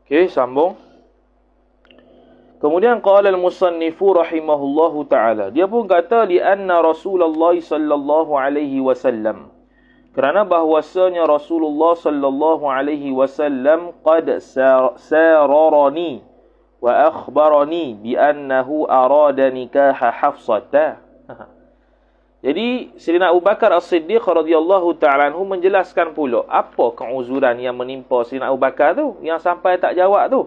Okey, sambung. Kemudian qala al-musannifu rahimahullahu taala. Dia pun kata li anna Rasulullah sallallahu alaihi wasallam. Kerana bahwasanya Rasulullah sallallahu alaihi wasallam qad sararani wa akhbarani bi annahu arada nikah Hafsah. Jadi Sayyidina Abu Bakar As-Siddiq radhiyallahu ta'ala anhu menjelaskan pula apa keuzuran yang menimpa Sayyidina Abu Bakar tu yang sampai tak jawab tu.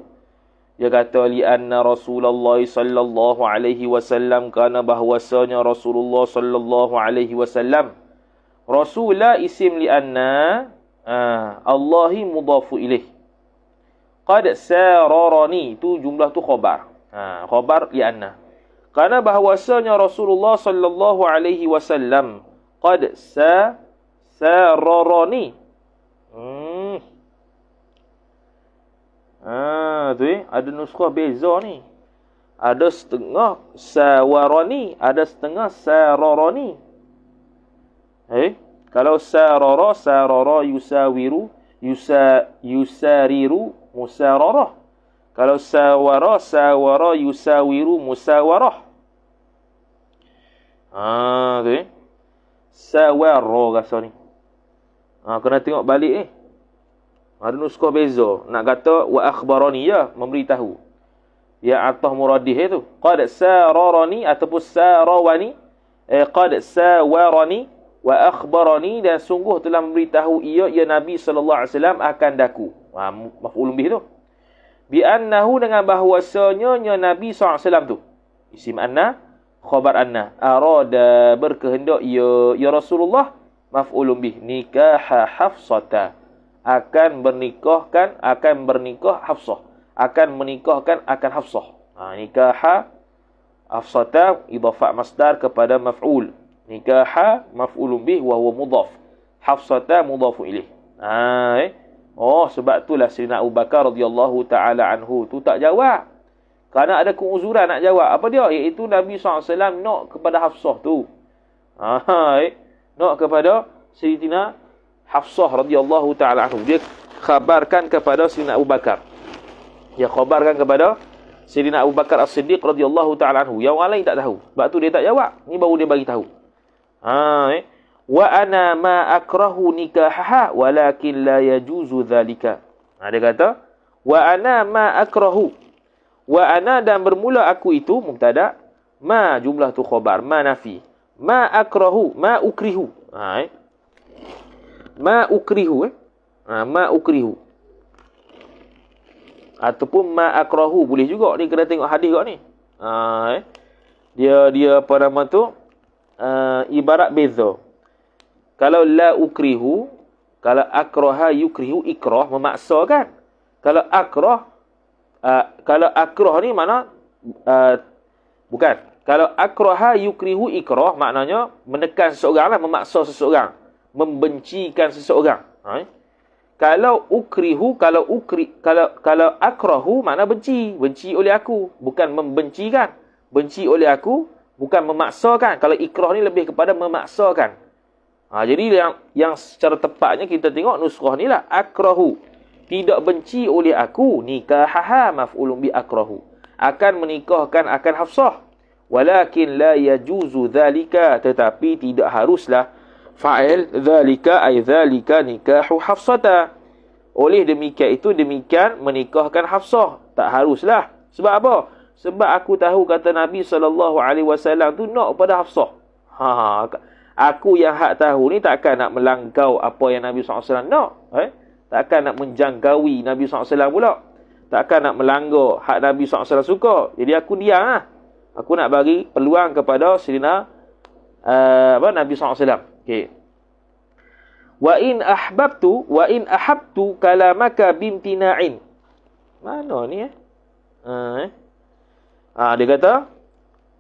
Dia kata li anna Rasulullah sallallahu alaihi wasallam kana bahwasanya Rasulullah sallallahu alaihi wasallam Rasulah isim li anna Allahi mudhafu ilaih. Qad sararani tu jumlah tu khabar. Khabar li anna. Karena bahwasanya Rasulullah sallallahu alaihi wasallam qad sararani. Ada nuskah beza ni. Ada setengah sawarani, ada setengah sararani. Kalau sarara yusawiru, yusariru musararah. Kalau sawara yusawiru musawarah. Sawara rasa ni. Kena tengok balik ni. Ada nuskah beza. Nak kata wa akhbarani ya, memberitahu. Ya atah muradih itu. Qad sararani ataupun sarawani. Qad sawarani wa akhbarani, dan sungguh telah memberitahu ia Nabi sallallahu alaihi wasallam akan daku. Maf'ul bih tu. Bi annahu, dengan bahwasanya Nabi sallallahu alaihi wasallam tu. Isim anna, khabar anna. Arada, berkehendak ya Rasulullah, maf'ul bih, nikah Hafsah. Akan bernikah Hafsah. Akan menikahkan akan Hafsah. Nikah Hafsah idafah masdar kepada maf'ul. Nikah maf'ulun bih wa huwa mudhaf. Hafsata mudhafu ilaih. Sebab itulah Sayyidina Abu Bakar radhiyallahu taala anhu tu tak jawab. Kerana ada keuzuran nak jawab. Apa dia? Iaitu Nabi SAW nak kepada Hafsah tu. Nak kepada Sayyidina Hafsah radhiyallahu taala anhu. Dia khabarkan kepada Sayyidina Abu Bakar. Dia khabarkan kepada Sayyidina Abu Bakar As-Siddiq radhiyallahu taala anhu. Yang orang lain tak tahu. Sebab tu dia tak jawab. Ni baru dia bagi tahu. Wa ana ma akrahu nikahaha walakin la yajuzu dhalika. Dia kata wa ana ma akrahu. Wa ana, dan bermula aku itu mubtada, ma jumlah tu khabar, ma nafi. Ma akrahu, ma ukrihu. Ma ukrihu ma ukrihu. Ataupun ma akrahu boleh juga. Ni kena tengok hadis kat ni. Dia apa nama tu? Ibarat beza. Kalau la ukrihu, kalau akraha yukrihu, ikrah memaksa kan. Kalau akrah ni mana bukan. Kalau akraha yukrihu ikrah maknanya menekan seseorang lah, memaksa seseorang, membencikan seseorang. Kalau ukrihu, kalau akrahu makna benci oleh aku, bukan membencikan. Benci oleh aku, bukan memaksakan. Kalau ikrah ni lebih kepada memaksakan. Jadi yang secara tepatnya kita tengok nuskhah ni lah. Akrahu, tidak benci oleh aku. Nikahaha maf'ulun bi akrahu, akan menikahkan akan Hafsah. Walakin la yajuzu dhalika, tetapi tidak haruslah fa'il dhalika, ay dhalika nikahu Hafsata. Oleh demikian itu, demikian menikahkan Hafsah. Tak haruslah. Sebab apa? Sebab aku tahu kata Nabi SAW tu nak pada Hafsah. Aku yang hak tahu ni takkan nak melangkau apa yang Nabi SAW nak. Takkan nak menjangkaui Nabi SAW pula. Takkan nak melanggar hak Nabi SAW suka. Jadi aku diam lah. Aku nak bagi peluang kepada Sayyidina Nabi SAW. Okay. Wa in ahabtu kalamaka bimtina'in. Mana ni dia kata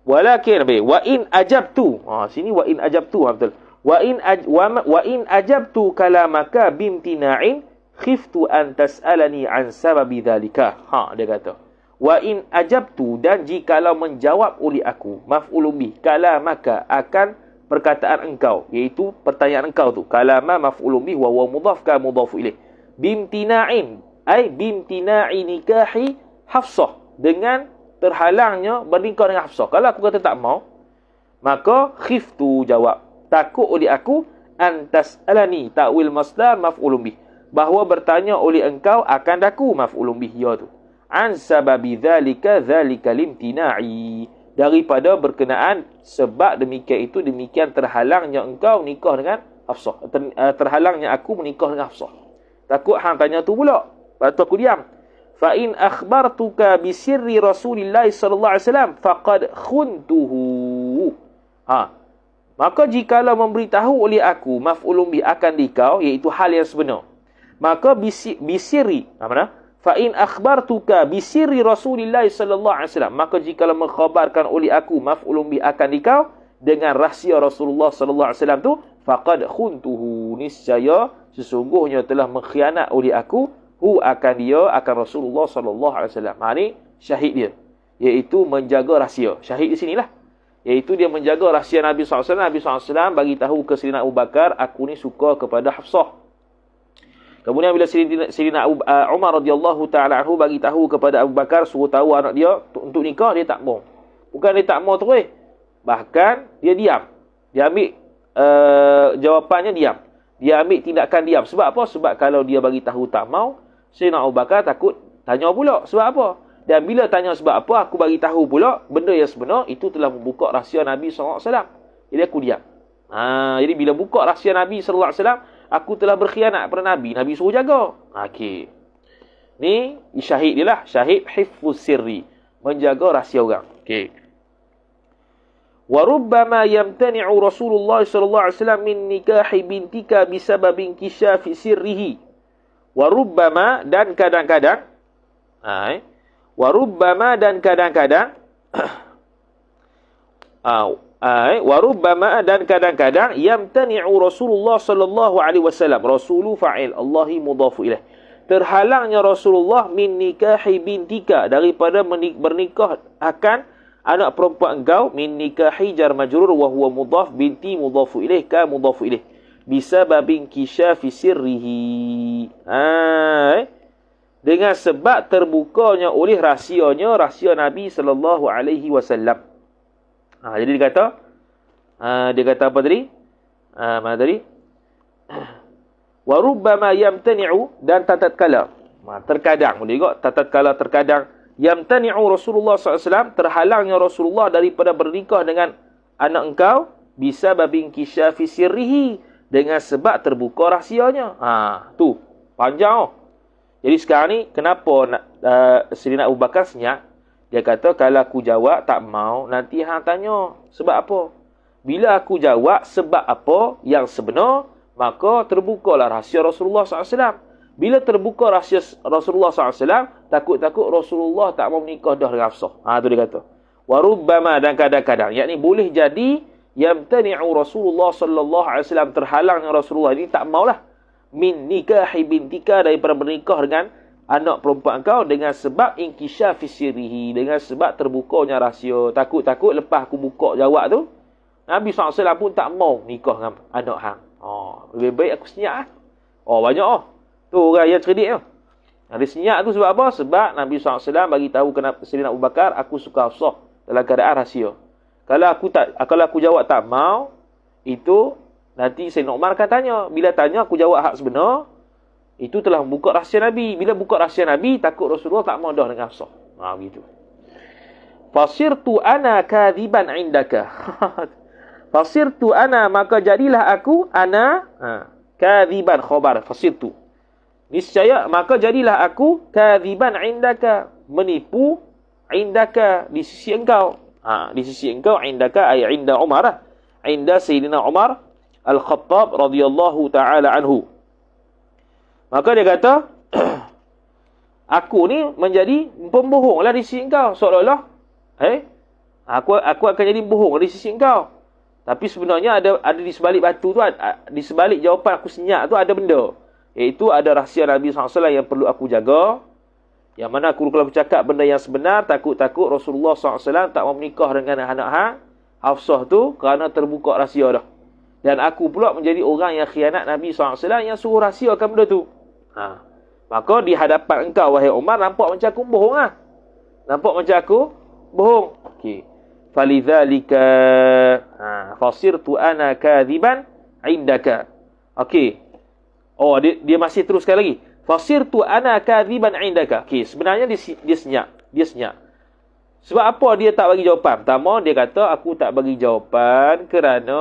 walakin wa in ajabtu. Sini wa in ajabtu betul. Wa in ajabtu kalamaka bimtina'in khiftu an tas'alani an sababi dhalika. Dia kata wa in ajabtu, dan jikalau menjawab oleh aku, maf'ulun bih, kalamaka akan perkataan engkau, iaitu pertanyaan engkau tu. Kalama maf'ulun bih wa huwa mudhaf ka mudhafu ilaih. Bimtina'in, Ai bimtina'i nikahi Hafsah, dengan terhalangnya bernikah dengan Hafsah. Kalau aku kata tak mau, maka khiftu, jawab, takut oleh aku, antas alani ta'wil masdar maf'ulun bih, bahawa bertanya oleh engkau akan daku maf'ulun bih ya tu, an sababi dzalika limtina'i, daripada berkenaan sebab demikian itu, demikian terhalangnya engkau nikah dengan Hafsah, terhalangnya aku menikah dengan Hafsah. Takut hang tanya tu pula, lepas tu aku diam. Fa in akhbartuka bi sirri Rasulillah sallallahu alaihi wasallam faqad khuntuhu. Maka jikalau memberitahu oleh aku maf'ulun bih akan dikau, iaitu hal yang sebenar, maka bisirri, mana? Fa in akhbartuka bi sirri Rasulillah sallallahu alaihi wasallam, maka jikalau mengkhabarkan oleh aku maf'ulun bih akan dikau dengan rahsia Rasulullah sallallahu alaihi wasallam tu, faqad khuntuhu, niscaya sesungguhnya telah mengkhianat oleh aku, akan dia, akan Rasulullah sallallahu alaihi wasallam. Ini syahid dia, iaitu menjaga rahsia. Syahid di sinilah, iaitu dia menjaga rahsia Nabi SAW. Nabi SAW bagi tahu ke Sayyidina Abu Bakar, aku ni suka kepada Hafsah. Kemudian bila Sayyidina Umar radhiyallahu ta'ala anhu bagi tahu kepada Abu Bakar, suruh tahu anak dia untuk nikah, dia tak mau. Bukan dia tak mau terus, bahkan dia diam. Dia ambil jawapannya diam. Dia ambil tindakan diam. Sebab apa? Sebab kalau dia bagi tahu tak mau, Sayyidina Abu Bakar takut tanya pula sebab apa. Dan bila tanya sebab apa, aku bagi tahu pula benda yang sebenar, itu telah membuka rahsia Nabi SAW. Jadi aku diam. Jadi bila buka rahsia Nabi SAW, aku telah berkhianat pada Nabi. Nabi suruh jaga. Okey. Ni syahid dia lah. Syahid hifuz sirri, menjaga rahsia orang. Okey. Wa rubbama yamtani'u Rasulullah sallallahu alaihi wasallam min nikahi bintika bisabab inkishafi sirrihi. Wa rubbama, dan kadang-kadang, wa rubbama, dan kadang-kadang, wa rubbama, dan kadang-kadang, yamtani'u Rasulullah sallallahu alaihi wasallam, rasulu fa'il, Allahi mudhafu ilaih, terhalangnya Rasulullah min nikahi bintika, daripada bernikah akan anak perempuan engkau, min nikahi jar majrur wa huwa mudhaf, binti mudhafu ilaih ka mudhafu ilaih, bisababin kishafi sirrihi, dengan sebab terbukanya oleh rahsianya, rahsia Nabi sallallahu alaihi wasallam. Jadi dia kata apa tadi? Mana tadi? Wa rubbama yamtani'u, dan tatkala, terkadang boleh juga tatkala, terkadang, yamtani'u Rasulullah SAW, terhalangnya Rasulullah daripada bernikah dengan anak engkau, bisa babin kisyafi sirrihi, dengan sebab terbuka rahsianya. Tu panjang. Jadi sekarang ni kenapa Sayyidina Abu Bakar senyap? Dia kata kalau aku jawab tak mau, nanti hang tanya sebab apa. Bila aku jawab sebab apa yang sebenar, maka terbukalah rahsia Rasulullah SAW. Bila terbuka rahsia Rasulullah SAW, takut-takut Rasulullah tak mau menikah dah dengan Hafsah. Tu dia kata. Wa rubbama, dan kadang-kadang, yakni boleh jadi yamtani'u Rasulullah sallallahu alaihi wasallam, terhalangnya Rasulullah ini tak maulah min nikahi bintika, daripada bernikah dengan anak perempuan kau, dengan sebab inkishafi sirrihi, dengan sebab terbukanya rahsia. Takut-takut lepas aku buka jawab tu, Nabi SAW pun tak mau nikah dengan anak hang. Lebih baik aku senyap. Banyak tu orang yang cerdik tu. Dia senyap tu sebab apa? Sebab Nabi SAW bagi tahu kepada Sayyidina Abu Bakar, aku suka Hafsah dalam keadaan rahsia. Kalau aku jawab tak mau, itu nanti Sayyidina Umar akan tanya. Bila tanya aku jawab hak sebenar, itu telah membuka rahsia Nabi. Bila buka rahsia Nabi, takut Rasulullah tak mau dah dengan Hafsah. Begitu. Fasirtu ana kadhiban indaka. Fasirtu ana, maka jadilah aku, ana kadhiban khabar fasirtu. Niscaya, maka jadilah aku kadhiban indaka, menipu indaka, di sisi engkau. Di sisi engkau, indaka ay inda Umar, inda Sayyidina Umar Al-Khattab radhiyallahu ta'ala anhu. Maka dia kata, aku ni menjadi pembohong lah di sisi engkau. Seolah-olah aku akan jadi bohong di sisi engkau. Tapi sebenarnya ada di sebalik batu tu, di sebalik jawapan aku senyap tu ada benda. Iaitu ada rahsia Nabi SAW yang perlu aku jaga. Yang mana aku kalau bercakap benda yang sebenar, takut-takut Rasulullah SAW tak mau menikah dengan anak Hafsah tu kerana terbuka rahsia dah. Dan aku pula menjadi orang yang khianat Nabi SAW yang suruh rahsiakan benda tu. Maka di hadapan engkau, wahai Umar, nampak macam aku bohong lah. Nampak macam aku bohong. Okey. Falidzalika fasirtu ana kadhiban indaka. Okey. Oh, dia masih teruskan lagi. Fasirtu ana kadhiban indaka. Okey, sebenarnya dia senyap. Dia senyap. Sebab apa dia tak bagi jawapan? Pertama, dia kata aku tak bagi jawapan kerana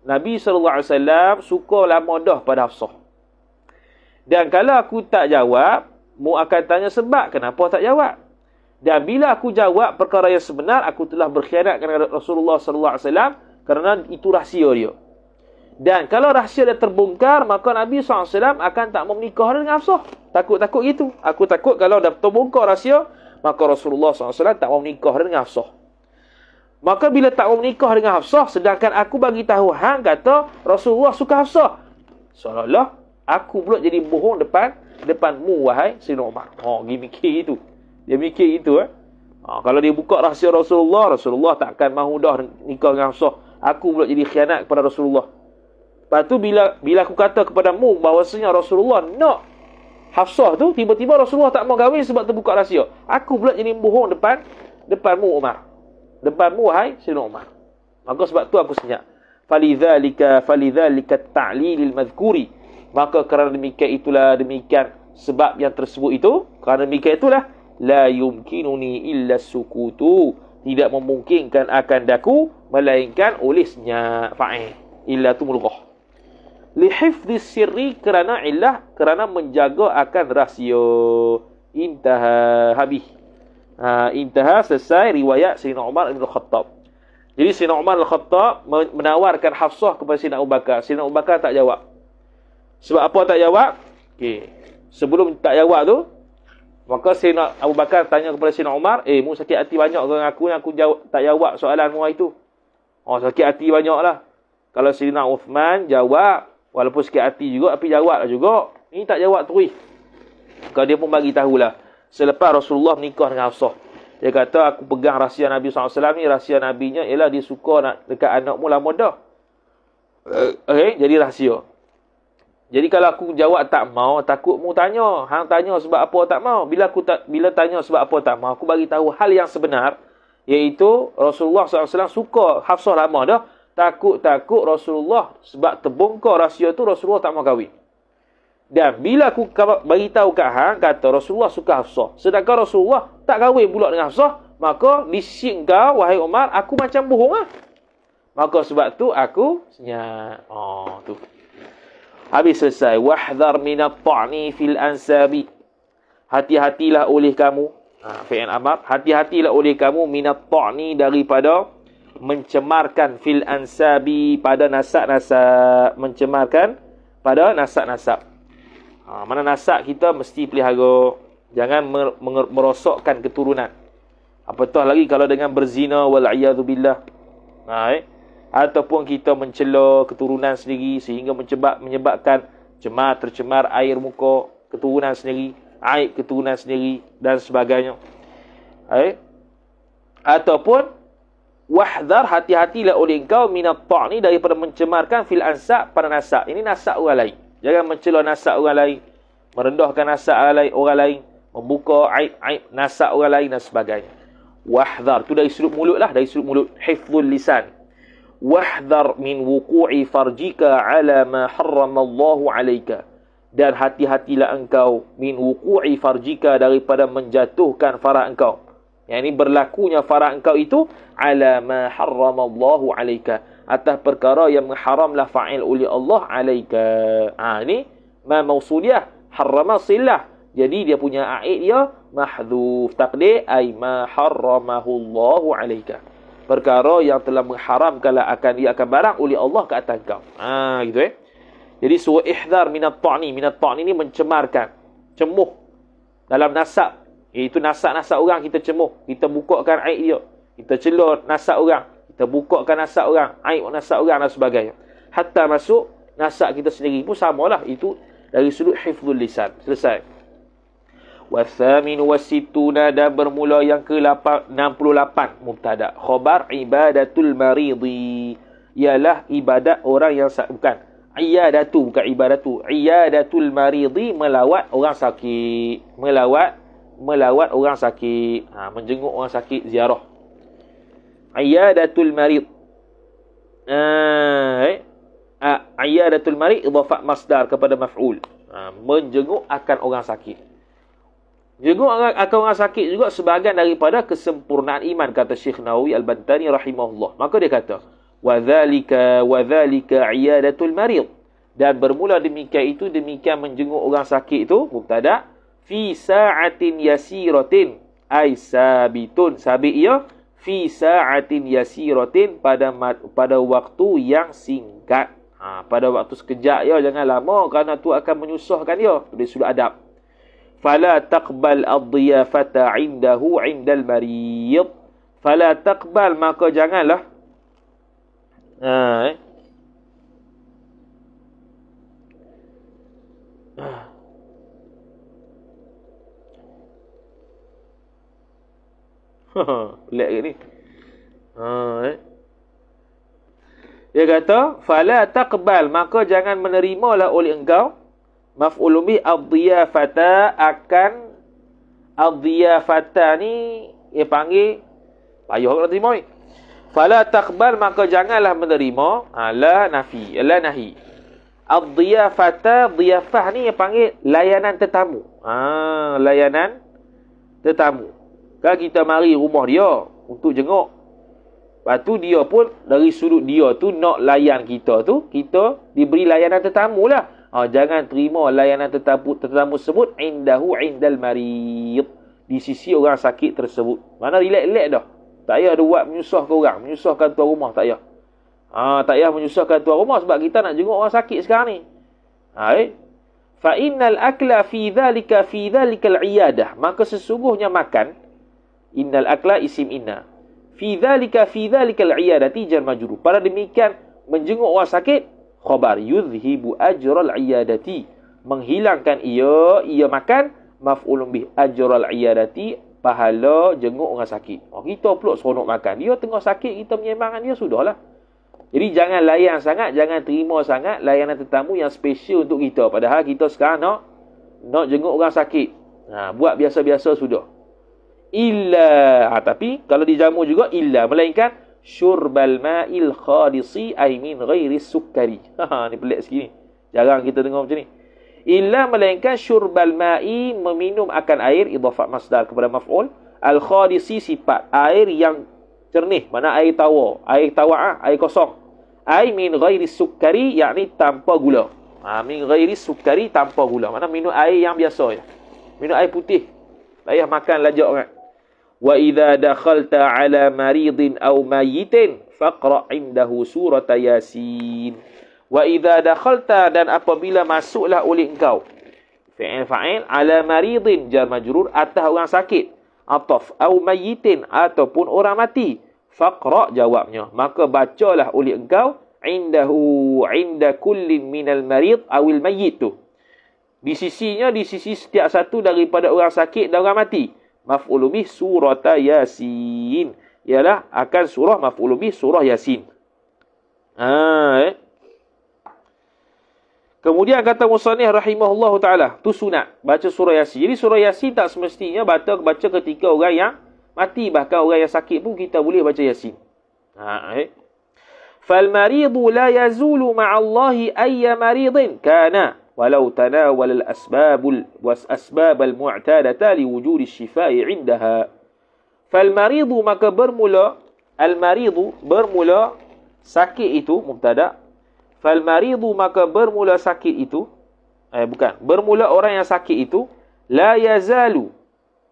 Nabi SAW suka lama dah pada Hafsah. Dan kalau aku tak jawab, mu akan tanya sebab kenapa tak jawab. Dan bila aku jawab perkara yang sebenar, aku telah berkhianat kepada Rasulullah SAW kerana itu rahsia dia. Dan kalau rahsia dia terbongkar, maka Nabi SAW akan tak mau menikah dengan Hafsah. Takut-takut gitu. Aku takut kalau dah terbongkar rahsia, maka Rasulullah SAW tak mau menikah dengan Hafsah. Maka bila tak mau menikah dengan Hafsah, sedangkan aku bagi tahu hang kata Rasulullah suka Hafsah, seolah-olah aku pula jadi bohong depanmu, wahai Sayyidina Umar. Dia mikir itu. Dia mikir itu. Kalau dia buka rahsia Rasulullah takkan mahu dah nikah dengan Hafsah. Aku pula jadi khianat kepada Rasulullah. Lepas tu bila aku kata kepadamu bahawasanya Rasulullah nak Hafsah tu, tiba-tiba Rasulullah tak mau kahwin sebab terbuka rahsia. Aku pula jadi bohong depanmu Umar. Depanmu, wahai Sayyidina Umar. Maka sebab tu aku senyap. Falidzalika ta'lilil madhkuri. Maka kerana demikian sebab yang tersebut itu, kerana demikian itulah la yumkinuni illa sukutu, tidak memungkinkan akan daku melainkan oleh senyap. Fa'il illa tu mulghah li hifdhis sirri, kerana illah, kerana menjaga akan rahsia. Intaha, habis. Intaha, selesai riwayat Sayyidina Umar bin Khattab. Jadi Sayyidina Umar bin Khattab menawarkan Hafsah kepada Sayyidina Abu Bakar. Sayyidina Abu Bakar tak jawab. Sebab apa tak jawab? Okey. Sebelum tak jawab tu, maka Sayyidina Abu Bakar tanya kepada Sayyidina Umar, mu sakit hati banyak dengan aku yang aku tak jawab soalan mu itu. Sakit hati banyaklah. Kalau Sayyidina Uthman jawab, walaupun sakit hati juga, tapi jawablah juga. Ini tak jawab terus. Maka dia pun bagi tahulah. Selepas Rasulullah menikah dengan Hafsah, dia kata, aku pegang rahsia Nabi SAW ni, rahsia Nabinya ialah dia suka nak dekat anakmu lama dah. Okey, jadi rahsia. Jadi kalau aku jawab tak mau, takut mu tanya. Hang tanya sebab apa tak mau. Bila tanya sebab apa tak mau, aku bagi tahu hal yang sebenar, iaitu Rasulullah SAW suka Hafsah lama dah. Takut-takut Rasulullah sebab terbongkar rahsia tu, Rasulullah tak mau kahwin. Dan bila aku bagi tahu kat hang, kata Rasulullah suka Hafsah, sedangkan Rasulullah tak kahwin pula dengan Hafsah, maka di sisi kau, wahai Umar, aku macam bohong lah. Maka sebab tu aku senyap. Tu. Habis selesai. Wahdhar minat ta'ni fil ansabi. Hati-hatilah oleh kamu. Fi'il amar. Hati-hatilah oleh kamu minat ta'ni, daripada mencemarkan fil ansabi, pada nasab-nasab. Mencemarkan pada nasab-nasab. Mana nasab kita mesti pelihara. Jangan merosakkan keturunan. Apatah lagi kalau dengan berzina, wal'iyadzubillah. Ataupun kita mencela keturunan sendiri sehingga menyebabkan tercemar air muka keturunan sendiri, aib keturunan sendiri dan sebagainya. Ataupun wahdhar, hati-hatilah oleh engkau minat ta'ni, daripada mencemarkan fil ansab, pada nasab. Ini nasab orang lain. Jangan mencela nasab orang lain, merendahkan nasab orang lain, membuka aib nasab orang lain dan sebagainya. Wahdhar, tu dari sudut mulut lah, dari sudut mulut. Hifdzul lisan. Wahdhar min wuqu'i farjika ala ma harramallahu alaika. Dan hati-hatilah engkau min wuqu'i farjika, daripada menjatuhkan farah engkau. Yang ini berlakunya farah engkau itu ala ma harramallahu alaika, atas perkara yang mengharamlah fa'il oleh Allah alaika. Ini ma mausuliyah, harrama silah. Jadi dia punya aid dia mahdhuf, taqdir ay ma harramahu Allahu alaika, perkara yang telah mengharamkanlah dia akan barang oleh Allah ke atas kau. Gitu Jadi surah ihdhar minat ta'ni. Minat ta'ni ni mencemarkan, cemuh dalam nasab. Itu nasab-nasab orang kita cemuh. Kita bukakan aib dia. Kita cela nasab orang. Kita bukakan nasab orang, aib nasab orang dan sebagainya. Hatta masuk nasab kita sendiri pun samalah. Itu dari sudut hifdzul lisan. Selesai. Wathaminu wasittuna, dan bermula yang ke-68 mubtada. Khabar ibadatul maridi, ialah ibadat orang yang bukan. Iyadatu, bukan ibadatu. Iyadatul maridi, melawat orang sakit. Melawat orang sakit. Menjenguk orang sakit, ziarah. Iyadatul marid. Iyadatul marid idhafat masdar kepada maf'ul. Menjenguk akan orang sakit. Jenguk akan orang sakit juga sebahagian daripada kesempurnaan iman, kata Syekh Nawawi Al-Bantani rahimahullah. Maka dia kata, wa dzalika iyadatul marid. Dan bermula demikian menjenguk orang sakit itu mubtada, fi sa'atin yasiratin, ay sabitun, sabit ia fi sa'atin yasiratin, pada waktu yang singkat. Pada waktu sekejap ya, jangan lama, kerana tu akan menyusahkan dia. Dia sudah adab. Fala taqbal ad-diyafata 'indahu 'indal marid. Fala taqbal, maka janganlah pelik ke ni. Dia kata, fala taqbal, maka jangan menerimalah oleh engkau, maf'ul bih ad-diyafata, akan ad-diyafata ni dia panggil payah nak terima ni. Fala taqbal, maka janganlah menerima, la nafi, la nahi. Ad-diyafata, diyafah ni dia panggil layanan tetamu. Layanan tetamu. Kan kita mari rumah dia untuk jenguk. Lepas tu dia pun dari sudut dia tu nak layan kita tu, kita diberi layanan tetamu lah. Jangan terima layanan tetamu tersebut indal marid, di sisi orang sakit tersebut. Mana relax-relax dah. Tak payah ada buat menyusahkan orang, menyusahkan tuan rumah, tak payah. Tak payah menyusahkan tuan rumah sebab kita nak jenguk orang sakit sekarang ni. Fa innal akla fi dhalika al-iyadah, maka sesungguhnya makan, innal akla isim inna, fi dhalika al-iyadati jar majrur, pada demikian menjenguk orang sakit, khabar yuzhibu ajral iyadati, menghilangkan ia makan, maf'ulun bih ajral iyadati, pahala jenguk orang sakit. Kita pula seronok makan, dia tengah sakit, kita menyembangkan dia, sudahlah. Jadi jangan layan sangat, jangan terima sangat layanan tetamu yang special untuk kita, padahal kita sekarang nak jenguk orang sakit. Buat biasa-biasa sudah. Illa, tapi kalau dijamu juga illa, melainkan syurbal ma'il khadisi, ay min ghairi sukkari. Ni pelik sikit ni, jarang kita dengar macam ni. Illa, melainkan syurbal ma'i, meminum akan air, idhafat masdar kepada maf'ul, al khadisi, sifat air yang jernih, mana air tawar, air kosong, ay min ghairi sukkari, yakni tanpa gula. Min ghairi sukkari, tanpa gula, mana minum air yang biasa je, minum air putih, tak payah makan lajak kan. Wa idza dakhalta ala maridin aw mayyitin faqra indahu surat yasin. Wa idza dakhalta, dan apabila masuklah oleh engkau, fi'il fa'il, ala maridin jar majrur, atas orang sakit, ataf, aw mayyitin, ataupun orang mati, faqra jawabnya, maka bacalah oleh engkau, inda kullin minal marid awil mayyit tu, di sisi setiap satu daripada orang sakit dan orang mati, maf'ul bih surah yasin, ialah akan surah, maf'ul bih surah yasin. Kemudian kata musannif rahimahullahu taala, tu sunat baca surah yasin. Jadi surah yasin tak semestinya baca ketika orang yang mati, bahkan orang yang sakit pun kita boleh baca yasin. Fal maridu la yazulu ma'allahi ayya maridin kana walau tanawal asbab al-mu'tadata liwujud ash-shifa'i 'indaha. Fal maridu, maka bermula, al-maridu bermula sakit itu, mubtada. Fal maridu, maka bermula sakit itu, bermula orang yang sakit itu, la yazalu,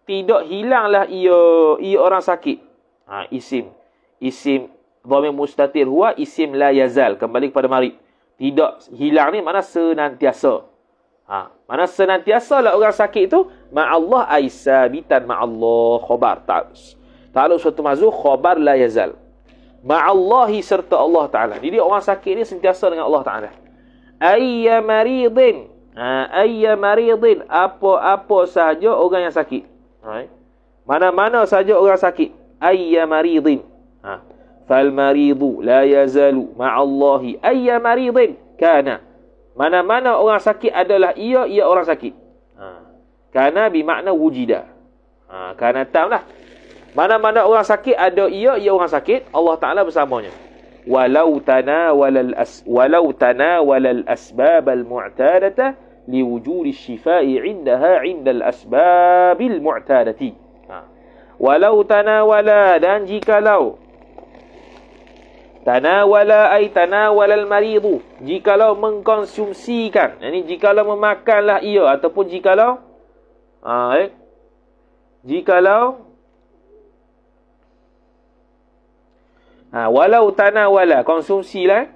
tidak hilanglah ia orang sakit. Isim dhamir mustatir huwa isim la yazal, kembali kepada marid. Tidak hilang ni mana senantiasa. Mana senantiasa lah orang sakit itu, ma'allah ay sabitan ma'allah, khabar ta'alluq suatu mahzuf, khabar la yazal, ma'allahi, serta Allah Ta'ala. Jadi orang sakit ni sentiasa dengan Allah Ta'ala. Ayya maridin, apa sahaja orang yang sakit, mana-mana sahaja orang sakit, ayya maridin. Fal maridu la yazalu ma'allahi ayya maridin kana Mana-mana orang sakit adalah ia orang sakit. Kana bermakna wujida. Kana tam lah. Mana-mana orang sakit ada ia orang sakit, Allah Taala bersamanya. Walau tanawalal asbab al-mu'tadata liwujudi syifai 'indaha 'indal asbabil mu'tadati. Walau tanawala, dan jikalau tanawala ay tanawalal maridu, jikalau mengkonsumsikan, yani jikalau memakanlah ia, ataupun jikalau walau tanawala, konsumsilah,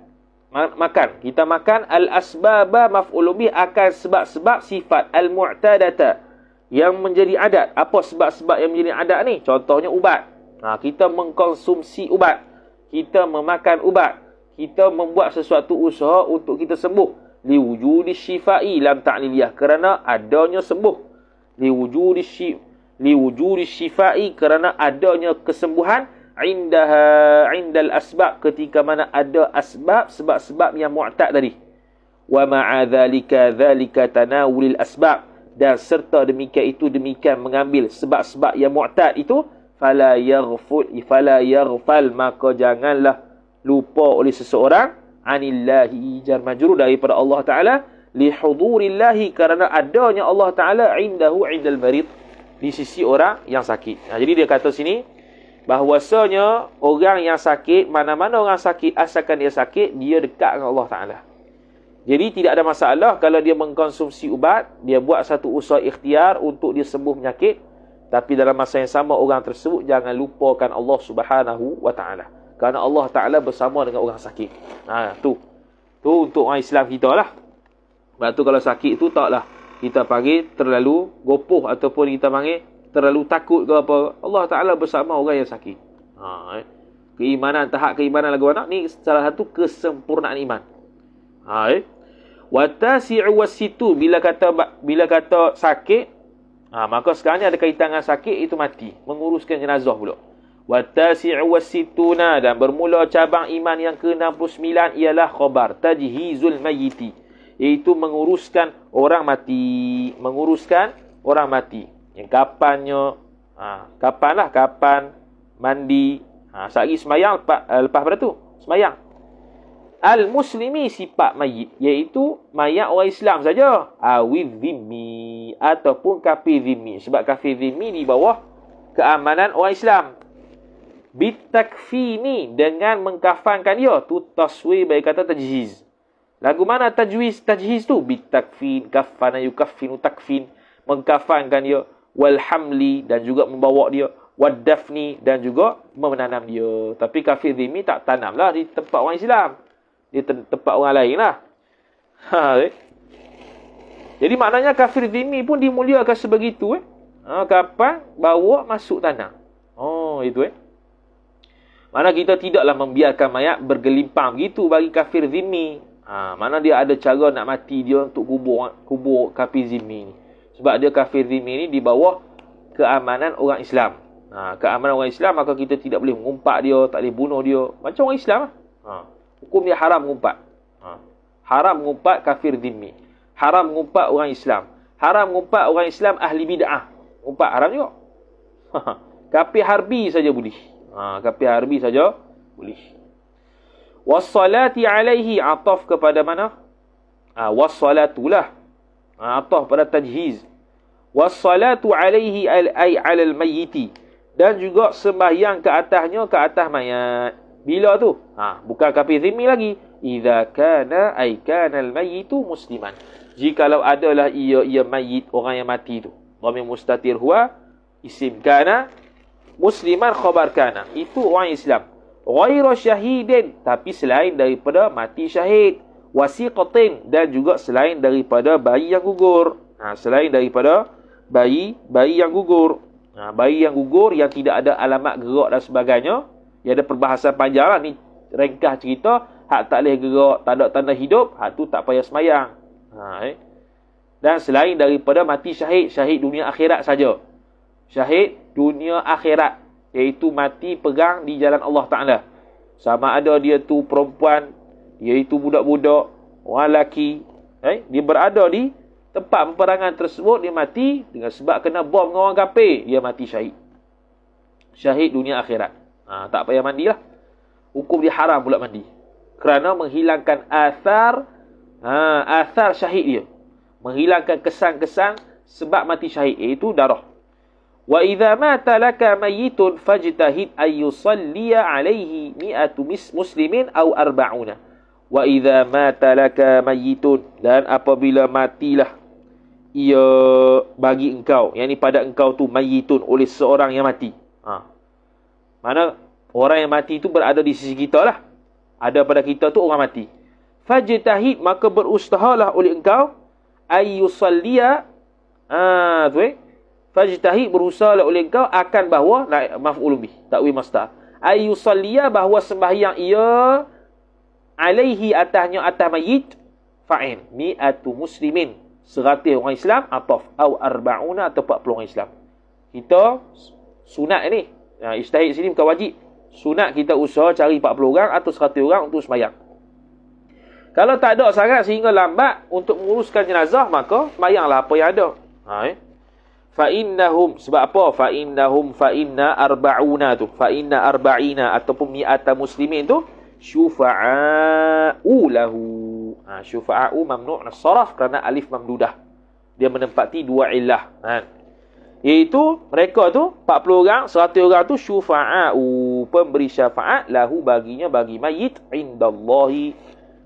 makan, kita makan, al-asbaba maf'ul bih, akan sebab-sebab sifat al-mu'tadata, yang menjadi adat. Apa sebab-sebab yang menjadi adat ni? Contohnya ubat. Kita mengkonsumsi ubat, kita memakan ubat, kita membuat sesuatu usaha untuk kita sembuh. Liwujudi syifai lam ta'liliyah, kerana adanya sembuh. Liwujudi syifai, kerana adanya kesembuhan. Indal asbab, ketika mana ada asbab, sebab-sebab yang mu'tad tadi. Wa ma'a dhalika tanawulil asbab, dan serta demikian itu, demikian mengambil sebab-sebab yang mu'tad itu, fala yaghfal, maka janganlah lupa oleh seseorang, anillahi jar majrur, daripada Allah Ta'ala, lihudurillahi, kerana adanya Allah Ta'ala, indal marid, di sisi orang yang sakit. Jadi dia kata sini bahwasanya orang yang sakit, mana-mana orang sakit, asalkan dia sakit, dia dekat dengan Allah Ta'ala. Jadi tidak ada masalah kalau dia mengkonsumsi ubat, dia buat satu usaha ikhtiar untuk dia sembuh penyakit, tapi dalam masa yang sama orang tersebut jangan lupakan Allah Subhanahu wa Ta'ala, kerana Allah Ta'ala bersama dengan orang sakit. Tu untuk orang Islam kita lah. Sebab tu kalau sakit tu taklah kita panggil terlalu gopoh, ataupun kita panggil terlalu takut ke apa. Allah Ta'ala bersama orang yang sakit. Keimanan, tahap keimanan lagu anak ni salah satu kesempurnaan iman. Watasi'u wasitu, bila kata sakit, maka sekarang ni ada kaitan dengan sakit, itu mati, menguruskan jenazah pula. Watasi'u wasituna, dan bermula cabang iman yang ke-69 ialah khabar tajhizul mayyiti, iaitu menguruskan orang mati. Yang kapan mandi, sehari semayang, lepas pada tu semayang. Al-muslimi, sifat mayit, iaitu mayat orang Islam saja. Awidh zimmi, ataupun kafir zimmi, sebab kafir zimmi di bawah keamanan orang Islam. Bitakfini, dengan mengkafankan dia, tu taswir bagi kata tajhiz. Lagu mana tajhiz tu? Bitakfin, kafana yukaffinu takfin, mengkafankan dia. Walhamli, dan juga membawa dia. Wadafni, dan juga menanam dia. Tapi kafir zimmi tak tanamlah di tempat orang Islam, di tempat orang lain lah. Jadi maknanya kafir zimmi pun dimuliakan sebegitu. Kapan? Bawa masuk tanah. Itu Mana kita tidaklah membiarkan mayat bergelimpang begitu bagi kafir zimmi. Mana dia ada cara nak mati dia untuk kubur kafir zimmi ni. Sebab dia kafir zimmi ni di bawah keamanan orang Islam. Keamanan orang Islam, maka kita tidak boleh mengumpat dia, tak boleh bunuh dia. Macam orang Islam lah. Hukum dia haram mengumpat. Haram mengumpat kafir zimmi. Haram mengumpat orang Islam. Haram mengumpat orang Islam ahli bid'ah. Mengumpat haram juga. Kafir harbi saja boleh. Kafir harbi saja boleh. Wassalati alaihi, ataf kepada mana? Wassalatulah. Ataf pada tajhiz. Wassalatu alaihi ay alal mayyiti, dan juga sembahyang ke atasnya, ke atas mayat. Bila tu? Bukan kafir zimmi lagi. Idza kana ay kana al mayyitu musliman, jikalau adalah ia mayit, orang yang mati tu. Dhamir mustatir huwa isim kana, musliman khabar kana, itu orang Islam. Ghairu syahidin, tapi selain daripada mati syahid. Wasiqatin, dan juga selain daripada bayi yang gugur. Selain daripada bayi yang gugur. Bayi yang gugur yang tidak ada alamat gerak dan sebagainya. Yang ada perbahasan panjang lah ni. Ringkas cerita, hak tak boleh gerak, tak ada tanda hidup, hak tu tak payah semayang. Dan selain daripada mati syahid, syahid dunia akhirat saja. Syahid dunia akhirat, iaitu mati pegang di jalan Allah Ta'ala. Sama ada dia tu perempuan, iaitu budak-budak, orang lelaki, Dia berada di tempat peperangan tersebut, dia mati dengan sebab kena bom dengan orang kafir, dia mati syahid. Syahid dunia akhirat. Tak payah mandilah. Hukum dia haram pula mandi. Kerana menghilangkan asar syahid dia. Menghilangkan kesan-kesan sebab mati syahid, iaitu darah. Wa idza mata laka mayyitun fajtahid ay yusalliya alaihi mi'atu muslimin aw arba'una. Wa idza mata laka mayyitun, dan apabila matilah ia bagi engkau, yakni pada engkau tu mayyitun, oleh seorang yang mati. Mana orang yang mati itu berada di sisi kita lah. Ada pada kita tu orang mati. Fajtahid, maka berusahalah oleh engkau ay yusalliya fajtahid, berusahalah oleh engkau akan bahawa maf'ul bih, takwil masdar. Ay yusalliya, bahawa sembahyang ia alaihi, atasnya, atas mayit, fa'in mi'atu muslimin, 100 orang Islam, ataf au arba'una, atau 40 orang Islam. Kita sunat ni, ijtihad sini bukan wajib. Sunat kita usaha cari 40 orang atau 100 orang untuk sembahyang. Kalau tak ada sangat sehingga lambat untuk menguruskan jenazah, maka sembahyanglah apa yang ada. Fa'innahum, sebab apa? Fa'inna arba'una tu, fa'inna arba'ina ataupun mi'ata muslimin tu syufa'a'u lahu. Syufa'a'u mamnu' as-saraf kerana alif mamdudah. Dia menempati dua illah. Iaitu mereka tu 40 orang, 100 orang tu syufa'a'u, pemberi syafaat, lahu, baginya, bagi mayit, indallahi,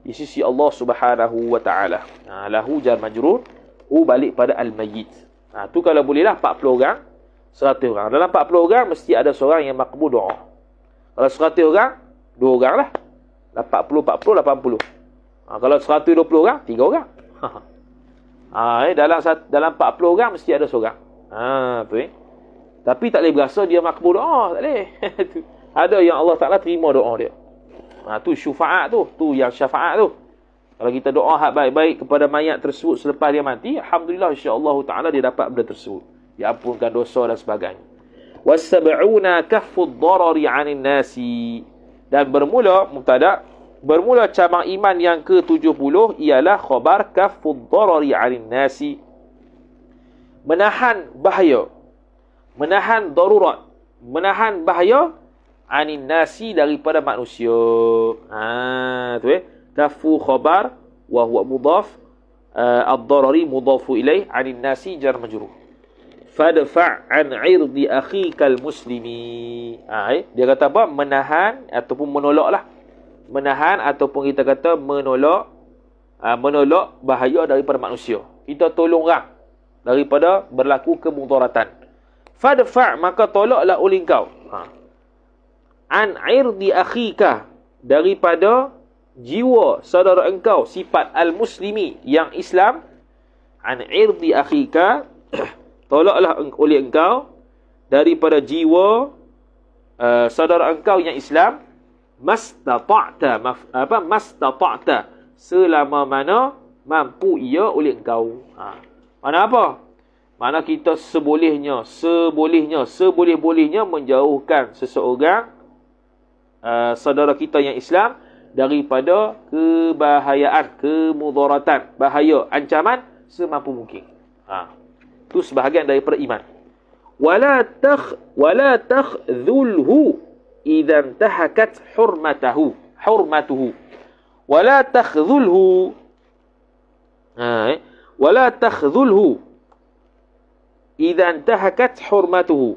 di sisi Allah Subhanahu wa taala. Lahu jar majrur, balik pada al-mayyit. Tu kalau bolehlah 40 orang, 100 orang. Dalam 40 orang mesti ada seorang yang makbul doa. Kalau 100 orang, 2 orang lah. 40, 80. Kalau 120 orang, 3 orang. Dalam 40 orang mesti ada seorang. Tapi tak boleh berasa dia makbul doa, tak boleh. Ada yang Allah Taala terima doa dia. Tu syufaat tu yang syafaat tu. Kalau kita doa hak baik-baik kepada mayat tersebut selepas dia mati, alhamdulillah, insya-Allah Taala dia dapat benda tersebut. Diampunkan dosa dan sebagainya. Was-sab'una kaffud darari 'anil nasi. Dan bermula cabang iman yang ke-70 ialah khabar kaffud darari 'anil nasi. Menahan bahaya, menahan darurat, menahan bahaya, anin nasi, daripada manusia. Kafu khabar wa huwa mudhaf, ad-darari mudhafu ilaih, anin nasi jar majrur. Fadfa' an 'irdi akhikal muslimi. Dia kata apa? Menahan ataupun menolaklah. Menahan ataupun kita kata menolak bahaya daripada manusia. Kita tolong orang daripada berlaku kemudaratan. Fadfa', maka tolaklah oleh engkau. An 'irdi akhika, daripada jiwa saudara engkau, sifat al-muslimi, yang Islam. An 'irdi akhika, tolaklah oleh engkau daripada jiwa saudara engkau yang Islam, mastata'ta, selama mana mampu ia oleh engkau. Mana apa? Mana kita sebolehnya menjauhkan seseorang, saudara kita yang Islam, daripada kebahayaan, kemudaratan, bahaya, ancaman semampu mungkin. Itu sebahagian daripada iman. Wala takhdhulhu idza intahakat hurmatuhu. Wala takhdhulhu. Wala takhdhulhu idza intahakat hurmatuhu.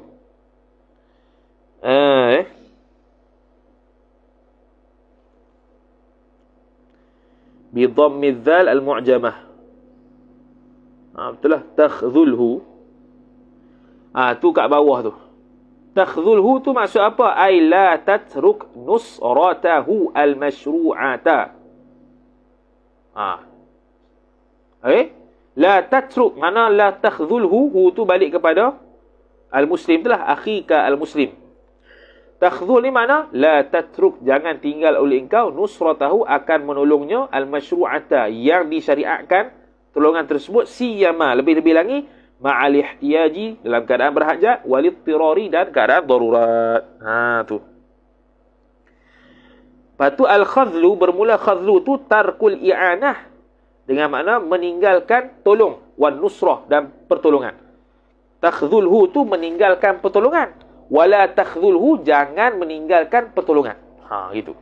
Bi dhammi dzal al-mu'jamah. Betul lah, takhdhulhu. Tu kat bawah tu. Takhdhulhu tu maksud apa? Ai la tatruk nusratahu al-mashru'ata. La tatruk, mana la takhdhulhu, hu tu balik kepada al-muslim tu lah, akhika al-muslim. Takhdhul ni mana? La tatruk, jangan tinggal oleh engkau, nusratahu, akan menolongnya, al-mashru'ata, yang disyariatkan tolongan tersebut, siyama, lebih-lebih lagi, ma'al ihtiyaji, dalam keadaan berhajat, walittirari, dan keadaan darurat. Tu. Lepas tu al-khadhlu, bermula khadhlu tu tarkul i'anah Dengan makna meninggalkan tolong. Wan nusrah, dan pertolongan. Takhdhulhu tu meninggalkan pertolongan. Wala takhdhulhu, jangan meninggalkan pertolongan. Gitu.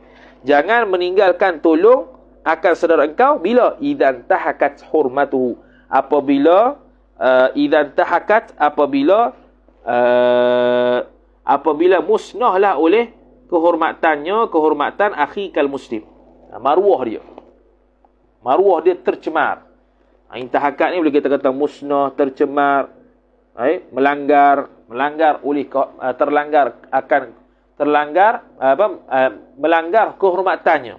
Jangan meninggalkan tolong akan saudara engkau bila idzan tahakat hurmatuhu. Apabila idzan tahakat, apabila musnahlah oleh kehormatan akhikal muslim. Maruah dia tercemar. Intahakat ni boleh kita kata musnah, tercemar, melanggar kehormatannya,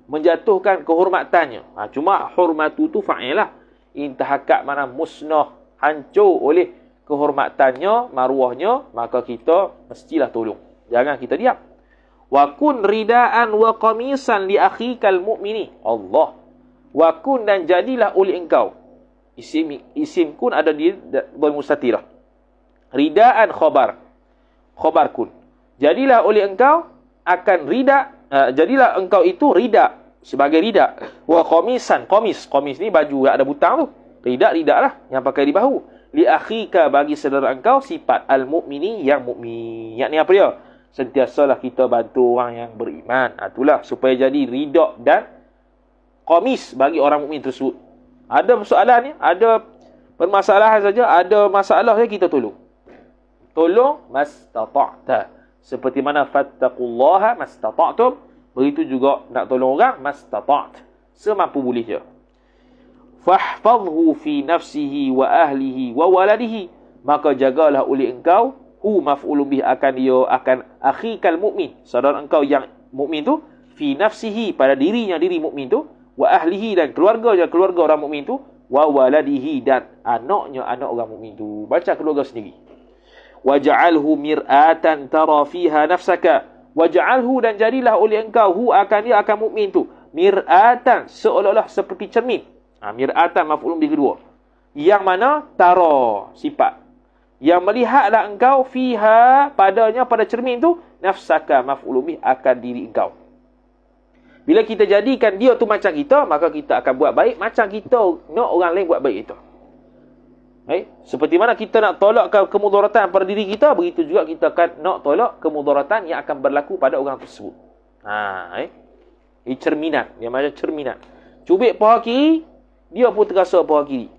menjatuhkan kehormatannya. Cuma hurmatu tu fa'il lah. Intahakat mana musnah, hancur oleh kehormatannya, maruahnya, maka kita mestilah tolong. Jangan kita diam. Wa kun ridaan wa qamisan li akhikal mu'mini. Allah. Wa kun, dan jadilah oleh engkau. Isim kun ada di bermustatirah. Ridaan khabar kun. Jadilah oleh engkau akan rida, jadilah engkau itu rida, sebagai rida. Wa qamisan, qamis ni baju yang ada butang tu. Rida lah yang pakai di bahu. Li akhika, bagi saudara engkau, sifat al-mu'mini, yang mukmin. Yakni apa dia? Sentiasalah kita bantu orang yang beriman. Itulah supaya jadi rida dan qamis bagi orang mukmin tersebut. Ada persoalan ni, ada permasalahan saja, ada masalah saja, kita tolong. Tolong mastata'ta. Seperti mana fattaqullaha mastata'tum, begitu juga nak tolong orang mastata'at. Semampu boleh je. Fahfadhu fi nafsihi wa ahlihi wa waladihi. Maka jagalah oleh engkau, hu maf'ulun bih, akan dia, akan akhikal mukmin, saudara engkau yang mukmin tu, fi nafsihi, pada diri mukmin tu, wa ahlihi, dan keluarga orang mukmin tu, wa waladihi, dan anak orang mukmin tu. Baca keluarga sendiri. Waj'alhu mir'atan tara fiha nafsaka. Waj'alhu, dan jadilah oleh engkau, hu akan dia, akan mukmin tu, mir'atan, seolah-olah seperti cermin. Mir'atan maf'ulun bih kedua. Yang mana tara, sifat. Yang melihatlah engkau fiha, padanya, pada cermin tu, nafsaka maf'ulun bih, akan diri engkau. Bila kita jadikan dia tu macam kita, maka kita akan buat baik macam kita nak orang lain buat baik itu. Seperti mana kita nak tolak kemudaratan pada diri kita, begitu juga kita akan nak tolak kemudaratan yang akan berlaku pada orang tersebut. Ini cerminan. Dia macam cerminan. Cubit paha kiri, dia pun terasa paha kiri.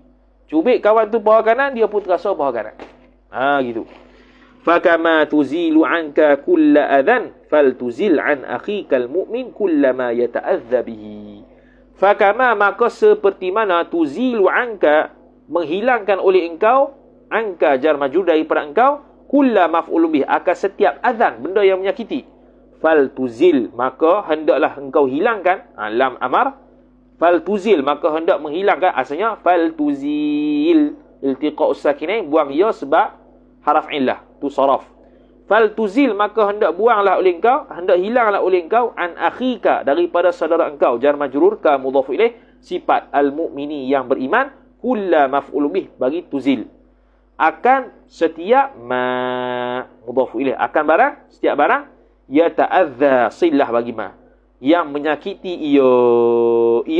Cubit kawan tu paha kanan, dia pun terasa paha kanan. Gitu. Fakama tuzilu anka kulla adhan, faltuzil an akhikal mu'min kullama yata'adza bihi. Fakama, maka seperti mana, tuzilu anka, menghilangkan oleh engkau, angka jar majrur daripada engkau, kulla maf'ul bih, akan setiap azan, benda yang menyakiti. Faltuzil, maka hendaklah engkau hilangkan, lam amar, faltuzil, maka hendak menghilangkan, asalnya faltuzil, iltiqa'us sakinain, buang ya sebab haraf illah, tu saraf. Faltuzil, maka hendak buanglah oleh engkau, hendak hilanglah oleh engkau, an akhika, daripada saudara engkau, jar majrur ka mudhaf ilaih, sifat al-mu'mini, yang beriman, kulla maf'ul bih, bagi tuzil, akan setiap mudhaf ilaih, akan barang, setiap barang, yata'adza, silah bagi ma, yang menyakiti ia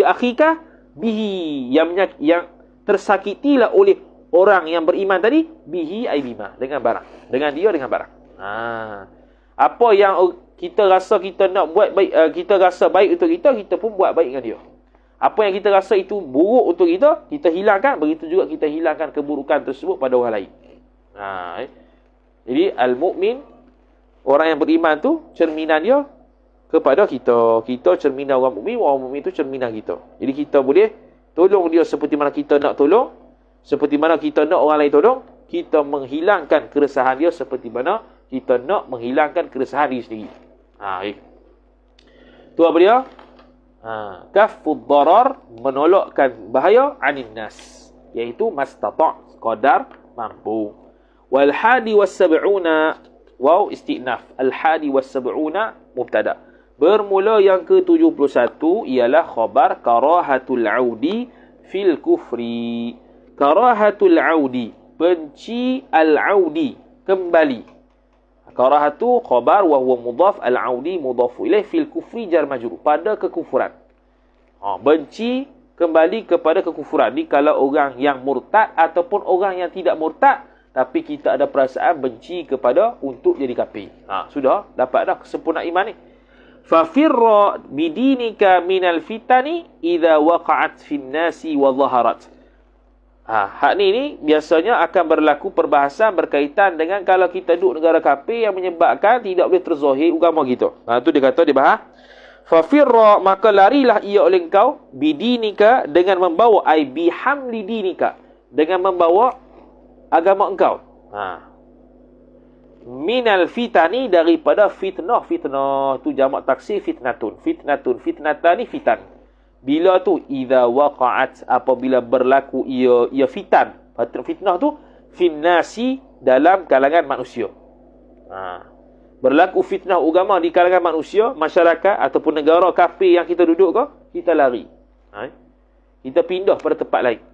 akhika bihi, yang tersakitilah oleh orang yang beriman tadi, bihi ay bima, dengan barang, dengan dia, dengan barang. Apa yang kita rasa kita nak buat baik, kita rasa baik untuk kita, kita pun buat baik dengan dia. Apa yang kita rasa itu buruk untuk kita, kita hilangkan. Begitu juga kita hilangkan keburukan tersebut pada orang lain. Jadi al-mu'min, orang yang beriman tu, cerminan dia kepada kita. Kita cerminan orang mukmin itu cerminan kita. Jadi kita boleh tolong dia seperti mana kita nak tolong, seperti mana kita nak orang lain tolong. Kita menghilangkan keresahan dia seperti mana kita nak menghilangkan keresahan diri sendiri. Tu apa dia? Kafud darar, menolakkan bahaya, anin nas, iaitu mastata', qadar, mampu. Wal hadi was sab'una, waw istinaf, al hadi was sab'una mubtada. Bermula yang ke-71 ialah khabar karahatul audi fil kufri. Karahatul audi, benci al-audi, kembali. Karahatu khabar wa huwa mudhaf, al-audi mudhaf ilaih, fil kufri jar majrur, pada kekufuran. Benci kembali kepada kekufuran. Ni kalau orang yang murtad ataupun orang yang tidak murtad, tapi kita ada perasaan benci kepada untuk jadi kafir. Sudah, dapat dah kesempurnaan iman ni. Fafirra bidinika minal fitani idza waqa'at fin nasi wa dhaharat. Hak ni biasanya akan berlaku perbahasan berkaitan dengan kalau kita duduk negara kafir yang menyebabkan tidak boleh terzahir agama kita. Tu dia kata, dia bahas. Fafirra, maka larilah ia oleh engkau, bidinika, dengan membawa, ai bihamli dinika, dengan membawa agama engkau. Minal fitani, daripada fitnah. Fitnah tu jamak taksir fitnatun. Fitnatani fitan. Bila tu idza waqa'at, apabila berlaku ia fitan. Fitnah tu finnasi, dalam kalangan manusia. Berlaku fitnah agama di kalangan manusia, masyarakat ataupun negara kafir yang kita duduk ke, kita lari. Kita pindah pada tempat lain.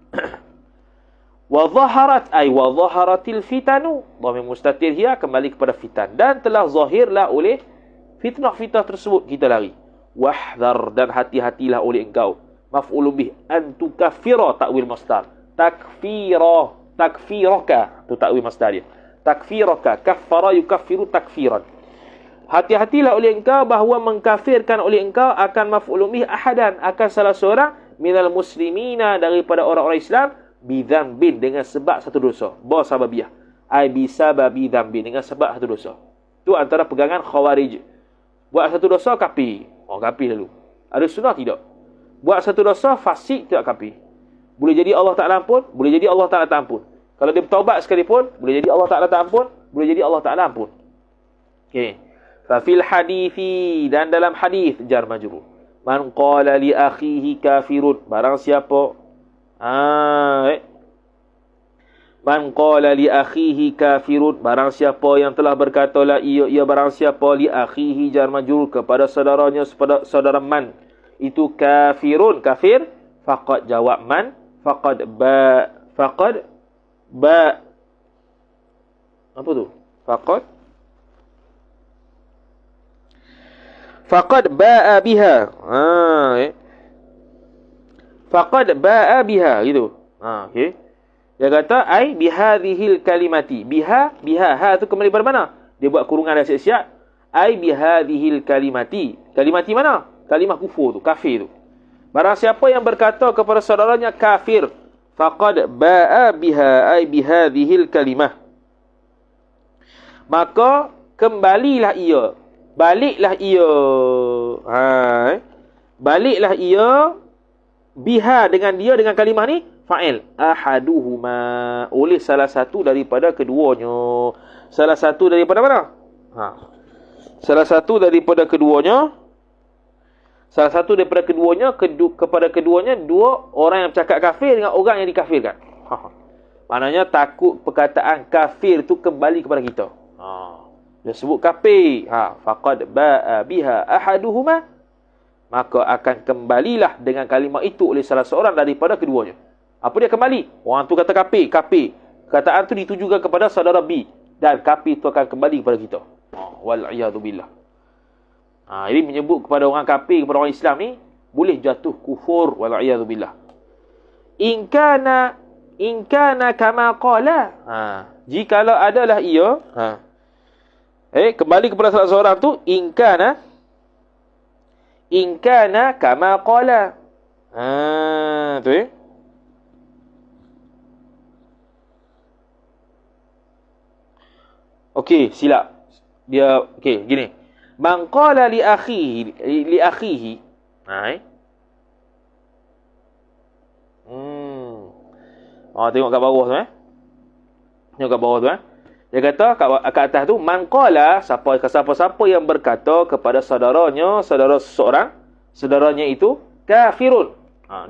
Wa zaharat, ay wa zaharatil fitanu, dhamir mustatir hiya, kembali kepada fitan, dan telah zahirlah oleh fitnah-fitnah tersebut, kita lari. Wahdhar, dan hati-hatilah oleh engkau, maf'ulun bih, an tukaffira, takwil masdar, takfiraka, tu takwil masdar dia, takfiraka, kaffara yukaffiru takfiran. Hati-hatilah oleh engkau bahawa mengkafirkan oleh engkau akan maf'ulun bih ahadan, akan salah seorang minal muslimina, daripada orang-orang Islam, bidzambin, dengan sebab satu dosa. Ba sababiyah, ai bisababi dzambin, dengan sebab satu dosa. Tu antara pegangan khawarij. Buat satu dosa kafir, kafir lalu. Ada sunnah tidak? Buat satu dosa fasik, tidak kafir. Boleh jadi Allah Taala ampun, boleh jadi Allah Taala tak ampun. Kalau dia bertaubat sekalipun, boleh jadi Allah Taala tak ampun, boleh jadi Allah Taala ampun. Okey. Fa fil hadithi, dan dalam hadis jar majrur, man qala li akhihi kafirun, barang siapa man qala li akhihi kafirun, barang siapa yang telah berkatalah ia barang siapa li akhihi jar majrur, kepada saudaranya, saudara man itu kafirun, kafir, faqad, jawab man, faqad ba apa tu, faqad ba'a biha, faqad ba'a biha, gitu. Okey. Dia kata ai bihadhil kalimati. Biha, ha tu kembali pada mana? Dia buat kurungan dah siap-siap. Ai bihadhil kalimati. Kalimati mana? Kalimah kufur tu, kafir tu. Barang siapa yang berkata kepada saudaranya kafir, faqad ba'a biha, ai bihadhil kalimah, maka kembalilah ia, baliklah ia, baliklah ia, biha, dengan dia, dengan kalimah ni, fa'il, ahaduhuma, oleh salah satu daripada keduanya. Salah satu daripada mana? Salah satu daripada keduanya. Salah satu daripada keduanya, kepada keduanya, dua orang yang bercakap kafir dengan orang yang dikafirkan. Maknanya takut perkataan kafir tu kembali kepada kita. Dia sebut kafir. Faqad ba'a biha ahaduhuma, maka akan kembalilah dengan kalimah itu oleh salah seorang daripada keduanya. Apa dia kembali? Orang tu kata kafir. Kataan tu ditujukan kepada saudara B, dan kafir tu akan kembali kepada kita. Wal'iyadzubillah. Ini menyebut kepada orang kafir, kepada orang Islam ni, boleh jatuh kufur. Wal'iyadzubillah. In kana kama qala. Jikalau adalah ia. Kembali kepada salah seorang tu. In kana kama qala. Tu okey, silap. Dia okey, gini. Man qala li akhihi. Tengok kat bawah tu Tengok kat bawah tu Dia kata kat atas tu, man qala, siapa-siapa yang berkata kepada saudaranya, saudara seseorang, saudaranya itu kafirun.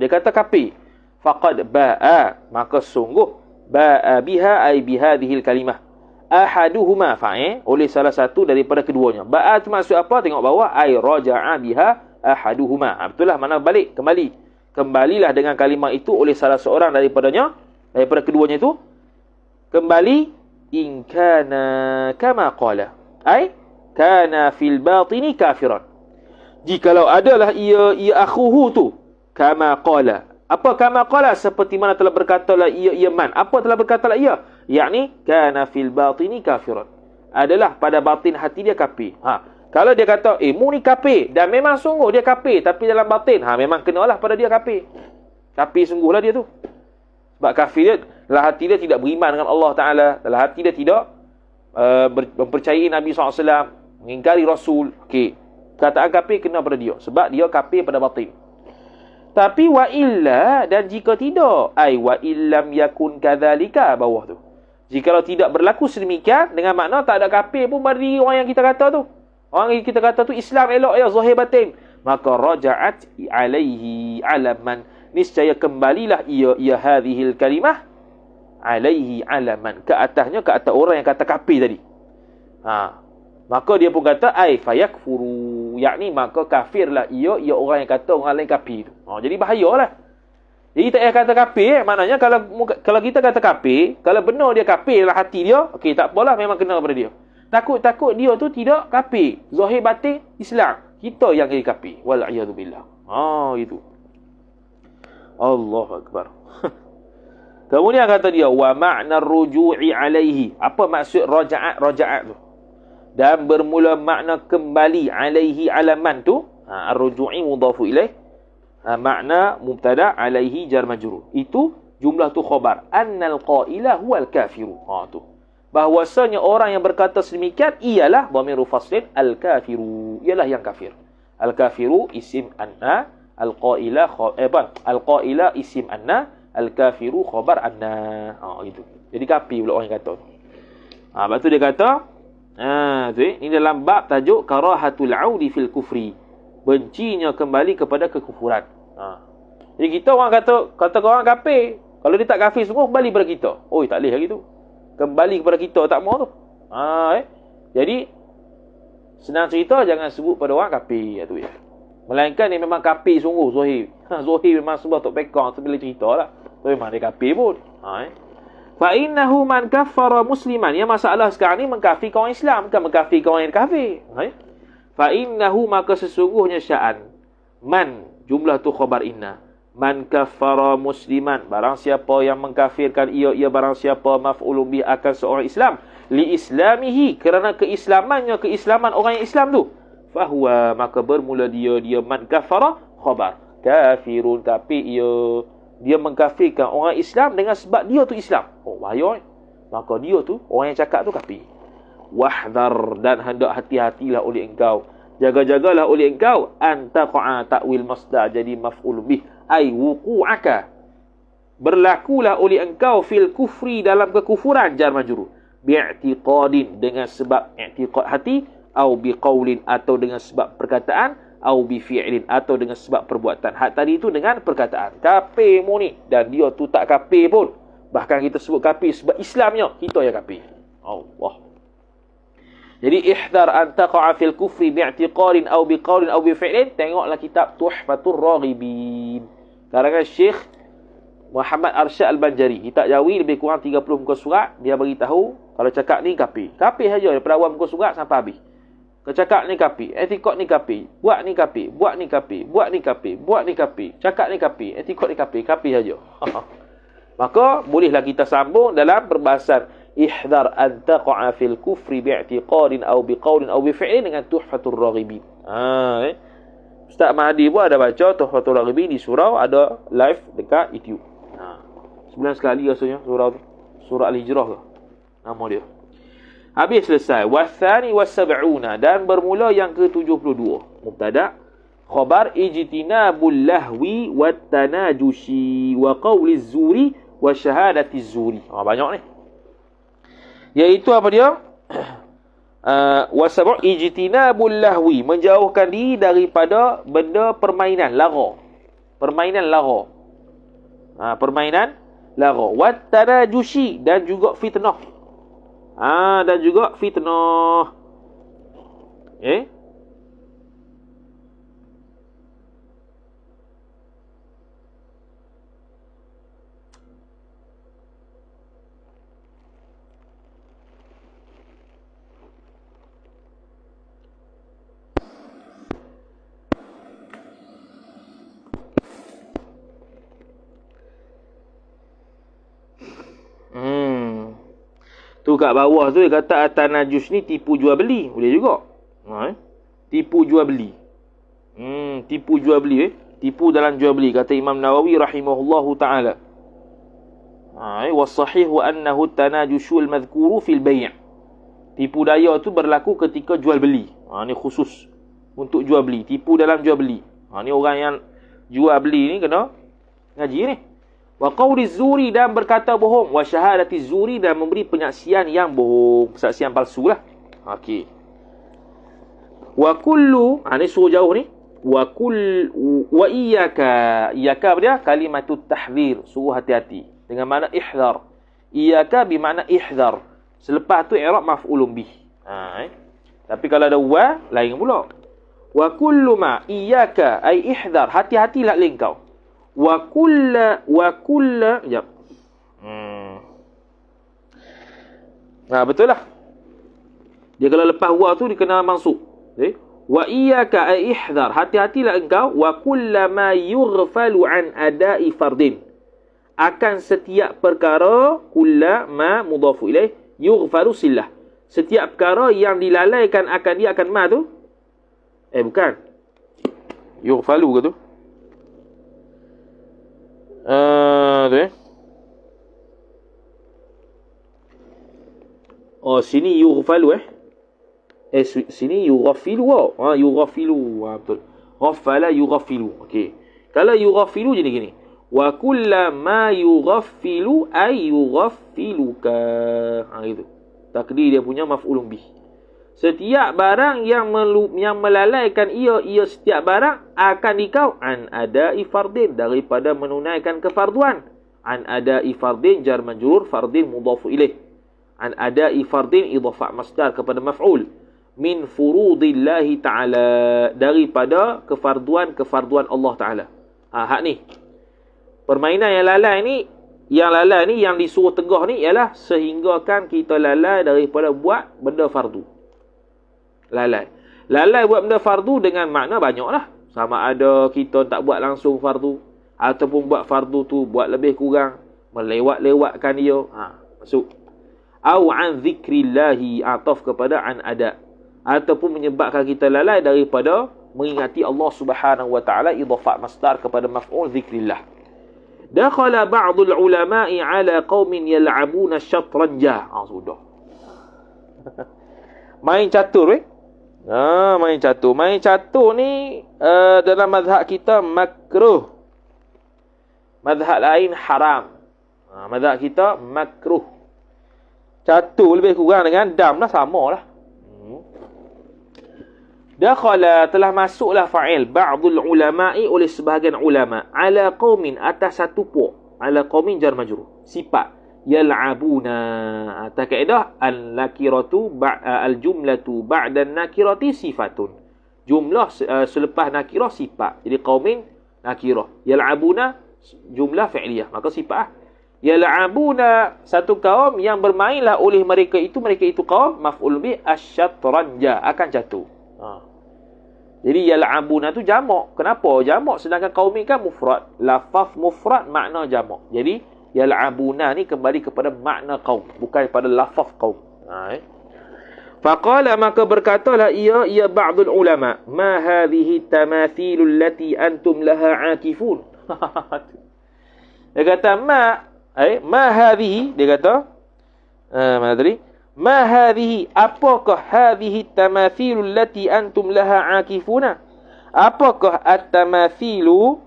Dia kata kafir. Faqad ba'a, maka sungguh, ba'a biha, ay bihadhil kalimah, ahaduhuma, oleh salah satu daripada keduanya. Ba'a tu maksud apa? Tengok bawah, ay raja'a biha ahaduhuma. Betul lah, mana balik, kembali. Kembalilah dengan kalimah itu oleh salah seorang daripada keduanya itu. Kembali, in kana kama qala, ay kana fil batini kafiran. Jikalau adalah ia akhuhu tu, kama qala, Apa kama qala, seperti mana telah berkatalah ia man. Apa telah berkatalah ia? Yakni kana fil batini kafirun. Adalah pada batin hati dia kafir. Kalau dia kata mu ni kafir, dan memang sungguh dia kafir, tapi dalam batin memang kenalah pada dia kafir. Kafir sungguhlah dia tu. Sebab kafir dia, dalam hati dia tidak beriman dengan Allah Taala, dalam hati dia tidak mempercayai Nabi SAW, mengingkari Rasul. Okey. Kataan kafir kena pada dia sebab dia kafir pada batin. Tapi wa illa, dan jika tidak, wa illam yakun kadzalika, bawah tu. Jikalau tidak berlaku sedemikian, dengan makna tak ada kafir pun pada diri orang yang kita kata tu. Orang yang kita kata tu Islam elok ya, zahir batin. Maka raja'at alaihi alaman, niscaya kembalilah ia hadhil kalimah alaihi alaman, ke atasnya, ke atas orang yang kata kafir tadi. Maka dia pun kata fayakfuru, yakni maka kafirlah ia orang yang kata orang lain kafir tu. Jadi bahayalah. Jadi tak payah kata kafir, maknanya kalau kita kata kafir, kalau benar dia kafir dalam hati dia, okey tak apalah, memang kena kepada dia. Takut dia tu tidak kafir, zahir batin Islam. Kita yang jadi kafir. Wal a'yadu billah. Itu. Allahu akbar. Kemudian kata dia wa ma'na ruju'i alaihi. Apa maksud raja'at tu? Dan bermula makna kembali alaihi alaman tu, ar-ruju'i mudhafu ilaih. Makna mubtada, alaihi jar majrur. Itu jumlah tu khabar. Annal qaila huwal kafiru. Tu. Bahwasanya orang yang berkata sedemikian ialah dhamiru faslin al-kafiru, ialah yang kafir. Al-kafiru isim anna, al-qaila isim anna, al-kafiru khabar anna. Itu. Jadi kafir pula orang yang kata. Lepas tu dia kata, ini dalam bab tajuk karahatul audi fil kufri, bencinya kembali kepada kekufuran. Jadi kita orang kata orang kafir, kalau dia tak kafir semua kembali kepada kita. Tak boleh lagi tu. Kembali kepada kita tak mau tu. Jadi senang cerita, jangan sebut pada orang kafir tu ya. Melainkan dia memang kafir sungguh zahir. Zahir memang sebab tok pekang sebelum ceritalah. Tu memang dia kafir pun. Fa innahu man kaffara musliman. Yang masalah sekarang ni mengkafirkan orang Islam, bukan mengkafirkan orang yang kafir. Fa innahu, maka sesungguhnya sya'an. Man, jumlah tu khabar inna. Man kaffara musliman, barang siapa yang mengkafirkan ia barang siapa maf'ulun bih akan seorang Islam, li islamihi, kerana keislaman orang yang Islam tu, fahuwa, maka bermula dia man kaffara khabar kafirun, tapi dia mengkafirkan orang Islam dengan sebab dia tu Islam. Bahaya. Maka dia tu orang yang cakap tu kafir. Wahdhar, dan hendak hati-hatilah oleh engkau, jaga-jagalah oleh engkau, antaqa'a ta'wil masdar jadi maf'ul bih, ai wuqu'aka, berlakulah oleh engkau fil kufri, dalam kekufuran, jar majrur, bi'tiqadin, dengan sebab i'tiqad hati, au biqaulin, atau dengan sebab perkataan, au bifi'lin, atau dengan sebab perbuatan. Hak tadi itu dengan perkataan. Kafir mu ni, dan dia tu tak kafir pun. Bahkan kita sebut kafir sebab Islamnya, kita yang kafir. Allah. Jadi ihdar an taqa'a fil kufri bi'tiqadin aw biqaulin aw bifi'lin. Tengoklah kitab Tuhfatur Raghibin, karangan Syekh Muhammad Arsyad Al-Banjari. Kitab Jawi lebih kurang 30 muka surat. Dia beritahu kalau cakap ni kafir. Kafir saja daripada awal muka surat sampai habis. Kalau cakap ni kafir, etikad ni kafir, buat ni kafir, buat ni kafir, buat ni kafir, buat ni kafir, cakap ni kafir, etikad ni kafir, kafir saja. Maka bolehlah kita sambung dalam perbahasan ihdar an taqa'a fil kufri bi'tiqadin aw biqaulin aw bifi'lin dengan Tuhfatur Raghibin. Ustaz Mahdi pun ada baca Tuhfatur Raghibin di surau, ada live dekat YouTube. Sebulan sekali rasanya surau tu. Surah Al-Hijrah tu nama dia. Habis selesai. Wathani was-sab'una, dan bermula yang ke-72. Mubtada, khabar ijtinabul lahwi wat tanajushi wa qawliz zuri wa syahadatiz zuri. Banyak ni. Iaitu apa dia? Wasab' ijtinabul lahwi, menjauhkan diri daripada benda permainan lara. Permainan lara. Permainan lara. Wat tanajushi, dan juga fitnah. Dan juga fitnah. Tu kat bawah tu dia kata at-tanajus ni tipu jual beli. Boleh juga. Tipu jual beli. Tipu jual beli Tipu dalam jual beli. Kata Imam Nawawi rahimahullahu ta'ala. Was-sahih wa annahu at-tanajusul madhkuru fil bay'. Tipu daya tu berlaku ketika jual beli. Ni khusus untuk jual beli. Tipu dalam jual beli. Ni orang yang jual beli ni kena ngaji ni. Wa qawli zuri, dan berkata bohong. Wa syahadati zuri, dan memberi penyaksian yang bohong. Penyaksian palsu lah. Okey. Wa kullu, ni suruh jauh ni. Wa iyyaka. Iyyaka apa dia? Kalimatut tahzir. Suruh hati-hati. Dengan makna ihdar. Iyyaka bermakna ihdar. Selepas tu i'rab maf'ulun bih. Tapi kalau ada wa, lain pula. Wa kullu ma iyyaka ay ihdar. Hati-hatilah engkau. Wa kulla sekejap. Betul lah. Dia kalau lepas wa tu dia kena mansub. Wa iyyaka ay ihdar. Hati-hatilah engkau. Wa kullama yughfalu an ada'i fardin. Akan setiap perkara, kullama mudhafu ilaih, yughfalu sillah. Setiap perkara yang dilalaikan akan dia akan ma tu. Bukan. Yughfalu ke tu? Sini yughfalu sini yughfilu. Yughfilu. Betul. Ghafala yughfilu. Okey. Kalau yughfilu jadi gini. Wa kullama yughfilu ay yughfiluka. Gitu. Takdir dia punya maf'ulun bih. Setiap barang yang melalaikan ia setiap barang akan dikau an ada'i fardin, daripada menunaikan kefarduan. An ada'i fardin jar majrur, fardin mudhafu ilaih. An ada'i fardin idhafa masdar kepada maf'ul. Min furudillahi ta'ala, daripada kefarduan Allah Ta'ala. Hak ni. Permainan yang lalai ni, yang disuruh tegah ni ialah sehinggakan kita lalai daripada buat benda fardu. Lalai buat benda fardu dengan makna banyaklah. Sama ada kita tak buat langsung fardu, ataupun buat fardu tu buat lebih kurang, melewat-lewatkan dia. Masuk. Au an zikrillahi, ataf kepada an ada. Ataupun menyebabkan kita lalai daripada mengingati Allah Subhanahu wa taala, idhafat masdar kepada maf'ul zikrillah. Dakhala ba'dul ulama'i ala qaumin yal'abuna syatranja. Sudah. Main catur main catur. Main catur ni dalam mazhab kita makruh. Mazhab lain haram. Mazhab kita makruh. Catur lebih kurang dengan dam lah, sama lah. Dakhala, telah masuklah fa'il ba'dul ulama'i, oleh sebahagian ulama, ala qaumin, atas satu puak. Ala qaumin jar majrur, sifat yal'abuna. Atas kaedah al-nakiratu al-jumlatu ba'da an-nakirati sifatun. Jumlah selepas nakirah sifat. Jadi qaumin nakirah, yal'abuna jumlah fi'liyah, maka sifat. Yal'abuna, satu kaum yang bermainlah oleh mereka itu kaum, maf'ul bih asyatranja, akan jatuh. Jadi yal'abuna tu jamak. Kenapa jamak sedangkan kaum ni kan mufrad? Lafaz mufrad makna jamak. Jadi yal'abuna ni kembali kepada makna kaum, bukan pada lafaz kaum. Faqala, maka berkatalah ia ba'dul ulama, ma hadhihi tamathilul lati antum laha akifun. Dia kata ma hadhihi, dia kata mana tadi? Ma hadhihi, apakah hadhihi tamathilul lati antum laha akifuna? Apakah at-tamathilu?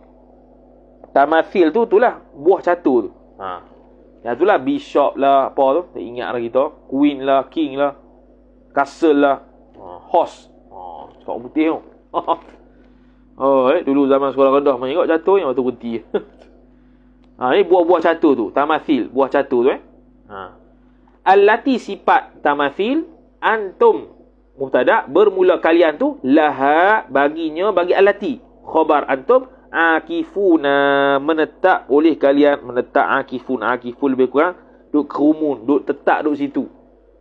Tamathil tu itulah buah catur tu. Yang itulah bishop lah, apa tu? Tak ingat lah kita. Queen lah, king lah, castle lah, horse. Cakap putih tu. Dulu zaman sekolah rendah main tengok catur yang batu putih. Ni buah-buah catur tu, tamathil, buah catur tu allati, sifat tamathil, antum mubtada, bermula kalian tu, laha, baginya, bagi allati, khabar antum, akifuna, menetap oleh kalian, menetap. Akifun lebih kurang duk kerumun, duk tetap duk situ.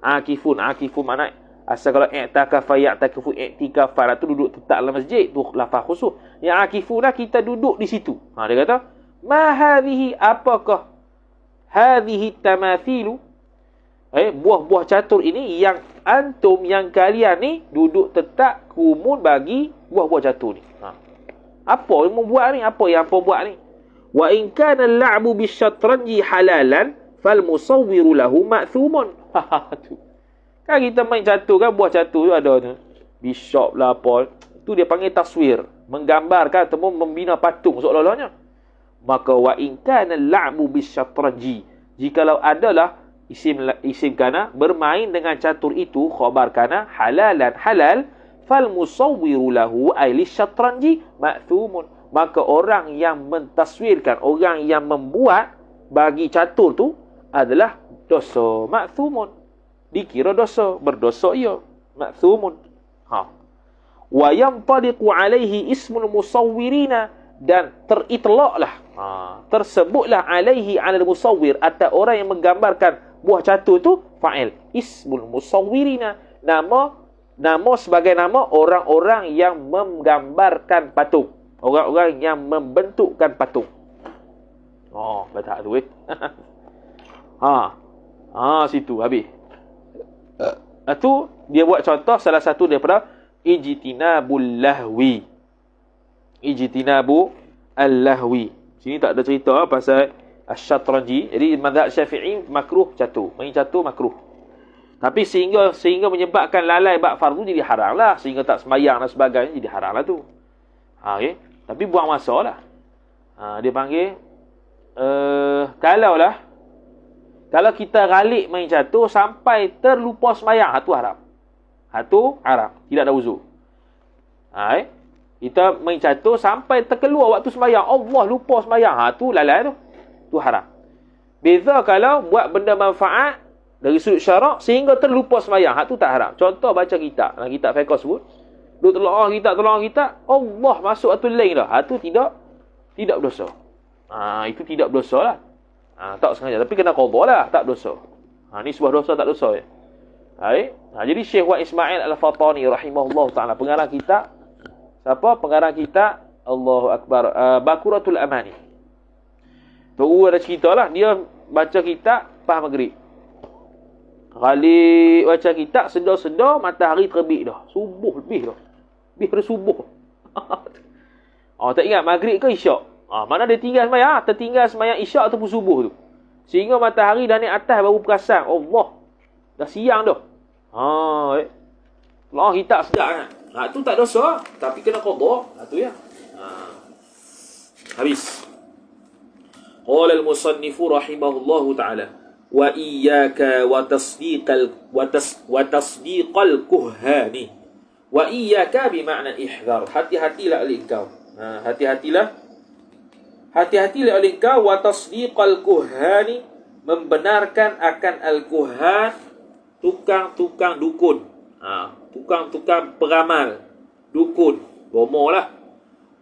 Akifun makna asal kalau i'takafa ya'takifu i'tikafan tu duduk tetap dalam masjid, tu lafaz khusus. Yang akifuna kita duduk di situ. Dia kata ma hadhihi, apakah hadhihi tamathilu, Buah-buah catur ini yang antum, yang kalian ni duduk tetap kumun bagi buah-buah catur ni. Apa yang membuat ni? Apa yang apa buat ni? Wa in kana al-la'bu bisyatranji halalan fal musawwiru lahu ma'thumun. Tu. Kan kita main catur kan, buah catur tu ada tu. Bishop lah apa. Tu dia panggil taswir, menggambarkan atau membina patung seolah-olahnya. Maka wa in kana al-la'bu bisyatranji, jikalau adalah isim kana bermain dengan catur itu, khabar kana halalan halal, fal musawwiru lahu ay lisyatranji ma'thumun, maka orang yang mentaswirkan, orang yang membuat bagi catur tu adalah dosa, ma'thumun, dikira dosa, berdosa ia, ma'thumun. Wa yantaliqu alaihi ismul musawwirina, dan teritlaqlah, tersebutlah alaihi alal musawwir, atas orang yang menggambarkan buah catur tu, fa'il ismul musawwirina, nama sebagai nama orang-orang yang menggambarkan patung, orang-orang yang membentukkan patung. Baca tu situ habis. Itu dia buat contoh salah satu daripada ijtinabul lahwi. Ijtinabu al-lahwi. Sini tak ada cerita pasal asy-syatranji. Jadi mazhab Syafi'i makruh catur. Main catur makruh. Tapi sehingga menyebabkan lalai bab fardu jadi haram lah. Sehingga tak sembahyang dan sebagainya jadi haram lah tu. Okay. Tapi buang masa lah. Dia panggil kalau kita galik main catur sampai terlupa sembahyang, itu haram. Itu haram. Tidak ada uzur. Kita main catur sampai terkeluar waktu sembahyang, Allah lupa sembahyang, tu lalai tu. Tu haram. Beza kalau buat benda manfaat dari sudut syarak sehingga terlupa sembahyang, tu tak haram. Contoh baca kitab, dalam kitab fiqh sebut, duk tolong kitab, Allah masuk atul lain dah. Tu tidak berdosa. Itu tidak berdosa lah. Tak sengaja, tapi kena qadha lah, tak berdosa. Ni sebuah dosa tak dosa ya. Jadi Syekh Wa Ismail Al-Fatani rahimahullah taala, pengarang kitab, siapa pengarang kitab? Allahu Akbar, Bakuratul Amani. Tu ada cerita lah, dia baca kitab pas maghrib. Kali baca kitab, sedar-sedar matahari terbit dah. Subuh lebih dah. Lebih pada subuh. Tak ingat maghrib ke isyak. Mana dia tertinggal sembahyang isyak ataupun subuh tu. Sehingga matahari dah naik atas baru perasan, Allah, dah siang dah. Allah kitab sedap kan. Tu tak dosa, tapi kena qadha. Tu ya. Habis. Qala al-musannifu rahimahullahu ta'ala, wa iyyaka wa tasdiqal kuhani. Wa iyyaka bermakna ihdhar. Hati-hatilah oleh engkau. Hati-hatilah oleh engkau wa tasdiqal kuhani, membenarkan akan al-kuhan, tukang-tukang dukun. Tukang-tukang peramal, dukun, bomoh lah.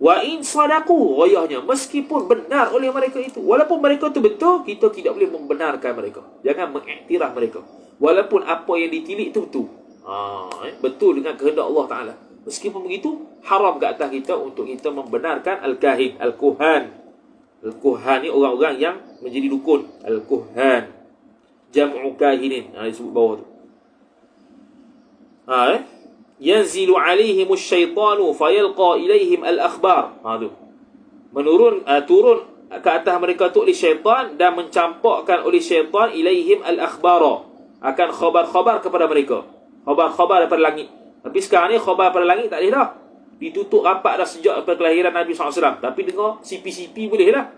Wa in sadaqu, royahnya, meskipun benar oleh mereka itu, walaupun mereka itu betul, kita tidak boleh membenarkan mereka. Jangan mengiktiraf mereka, walaupun apa yang ditilik itu betul. Betul dengan kehendak Allah Ta'ala. Meskipun begitu, haram ke atas kita untuk kita membenarkan al-kahin, al-kuhan. Al-kuhan ni orang-orang yang menjadi dukun. Al-kuhan, jam'u kahinin, disebut bawah tu. Yanzilu alaihim asyaitanu fayalqa ilaihim al-akhbar. Tu turun ke atas mereka tu oleh syaitan, dan mencampakkan oleh syaitan ilaihim al-akhbara, akan khabar-khabar kepada mereka, khabar-khabar daripada langit. Tapi sekarang ni khabar daripada langit tak boleh dah, ditutup rapat dah sejak daripada kelahiran Nabi SAW. Tapi dengar CP-CP boleh dah,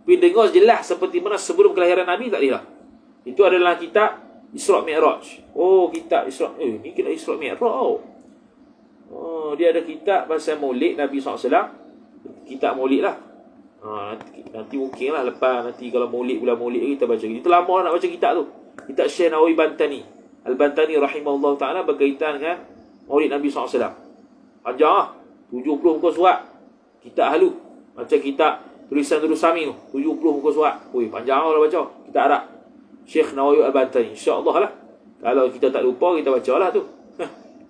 tapi dengar jelas seperti mana sebelum kelahiran Nabi tak boleh dah. Itu adalah kitab Isra' Mi'raj. Kitab Isra'. Ni kena Isra' Mi'raj. Dia ada kitab pasal maulid Nabi SAW. Kitab maulid lah. Nanti mungkin lah lepas, nanti kalau maulid, bulan maulid kita baca. Itu lama nak baca kitab tu. Kitab Syekh Nawawi Bantani. Al-Bantani rahimahullah ta'ala, berkaitan dengan maulid Nabi SAW. Panjang lah. 70 muka surat. Kitab halu. Macam kitab tulisan Nurul Sami tu. 70 muka surat. Panjang lah baca. Kitab Arab. Syekh Nawawi Al-Bantani. InsyaAllah lah. Kalau kita tak lupa, kita baca lah tu.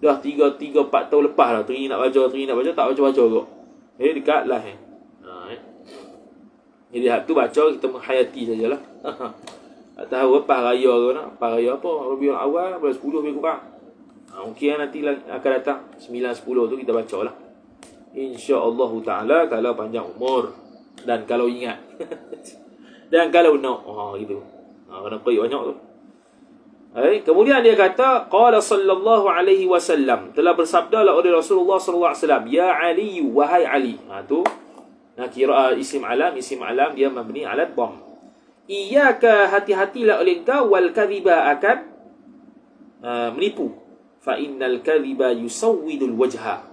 Dah 3-4 tahun lepas lah. Teringin nak baca, tak baca-baca kot. Dekat lah. Jadi hak tu baca, kita menghayati sajalah. Tak tahu lepas raya ke nak. Lepas raya apa? Rabiul Awal, bulan 10 lebih kurang. Mungkin nanti akan datang 9-10 tu kita baca lah. InsyaAllah ta'ala kalau panjang umur. Dan kalau ingat. Dan kalau nak. Gitu. Kena pergi banyak tu. Kemudian dia kata, qala sallallahu alaihi wasallam, telah bersabdalah oleh Rasulullah sallallahu alaihi wasallam, ya Ali, wahai Ali. Tu nakira isim alam dia mabni ala dhamm. Iyyaka, hati-hatilah oleh engkau, wal kadhiba, akan menipu. Fa innal kadhiba yusawwidul wajha.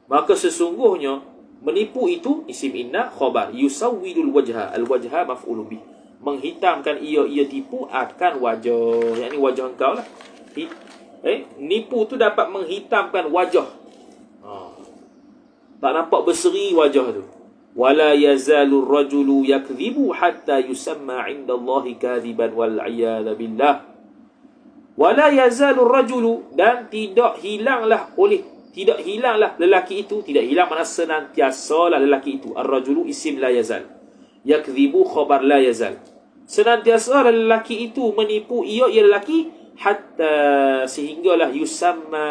Maka sesungguhnya menipu itu isim inna khabar, yusawwidul wajha, al wajha maf'ul bih, menghitamkan ia tipu akan wajah, yakni wajah engkau lah. Nipu tu dapat menghitamkan wajah. Tak nampak berseri wajah tu. Wala yazalu rajulu yakdhibu hatta yusamma 'inda Allahi kadhiban wal 'iyadha billah. Wala yazalu rajulu, dan tidak hilanglah lelaki itu, tidak hilang makna senantiasalah lelaki itu. Ar-rajulu isim la yazal, yakdhibu khabar la yazal. Senantiasa lelaki itu menipu ia lelaki, hatta sehinggalah yusamma,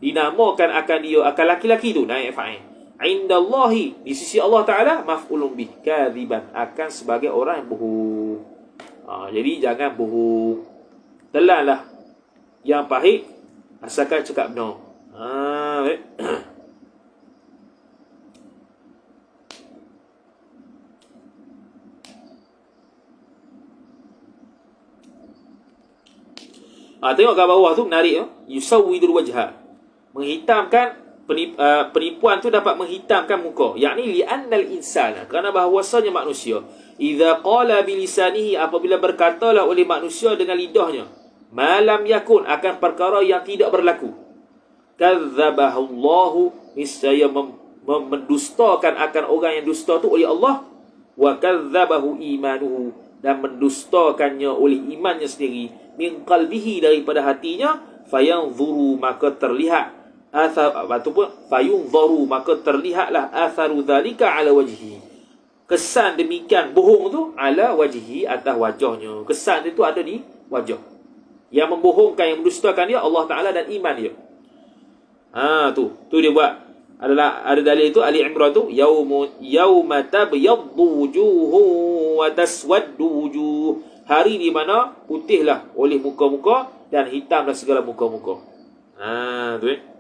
dinamakan akan dia, akan laki-laki itu, naik fa'il, indallahi, di sisi Allah Ta'ala, maf'ulun bih, kadhiban, akan sebagai orang yang bohong. Jadi jangan bohong. Telanlah yang pahit asalkan cakap benar. Tengok kat bawah tu menarik. Yusawwidul wajha, menghitamkan. Penipuan tu dapat menghitamkan muka, yakni li'annal insana, kerana bahawasanya manusia, idza qala bilisanihi, apabila berkatalah oleh manusia dengan lidahnya, malam yakun, akan perkara yang tidak berlaku, kadzabahullahu, niscaya mendustakan akan orang yang dusta tu oleh Allah, wa kadzabahu imanuhu, dan mendustakannya oleh imannya sendiri, min qalbihi, daripada hatinya, fayanzuru, maka terlihat ataupun fayunzaru, maka terlihatlah atharu dzalika ala wajhi, kesan demikian bohong tu, ala wajhi, atas wajahnya. Kesan itu ada di wajah. Yang membohongkan, yang mendustakan dia Allah Ta'ala dan iman dia. Tu dia buat. Ada dalil itu Ali Imran tu, yauma tabyaddu wujuhu wa taswaddu wujuh, hari di mana putihlah oleh muka-muka dan hitamlah segala muka-muka. Tu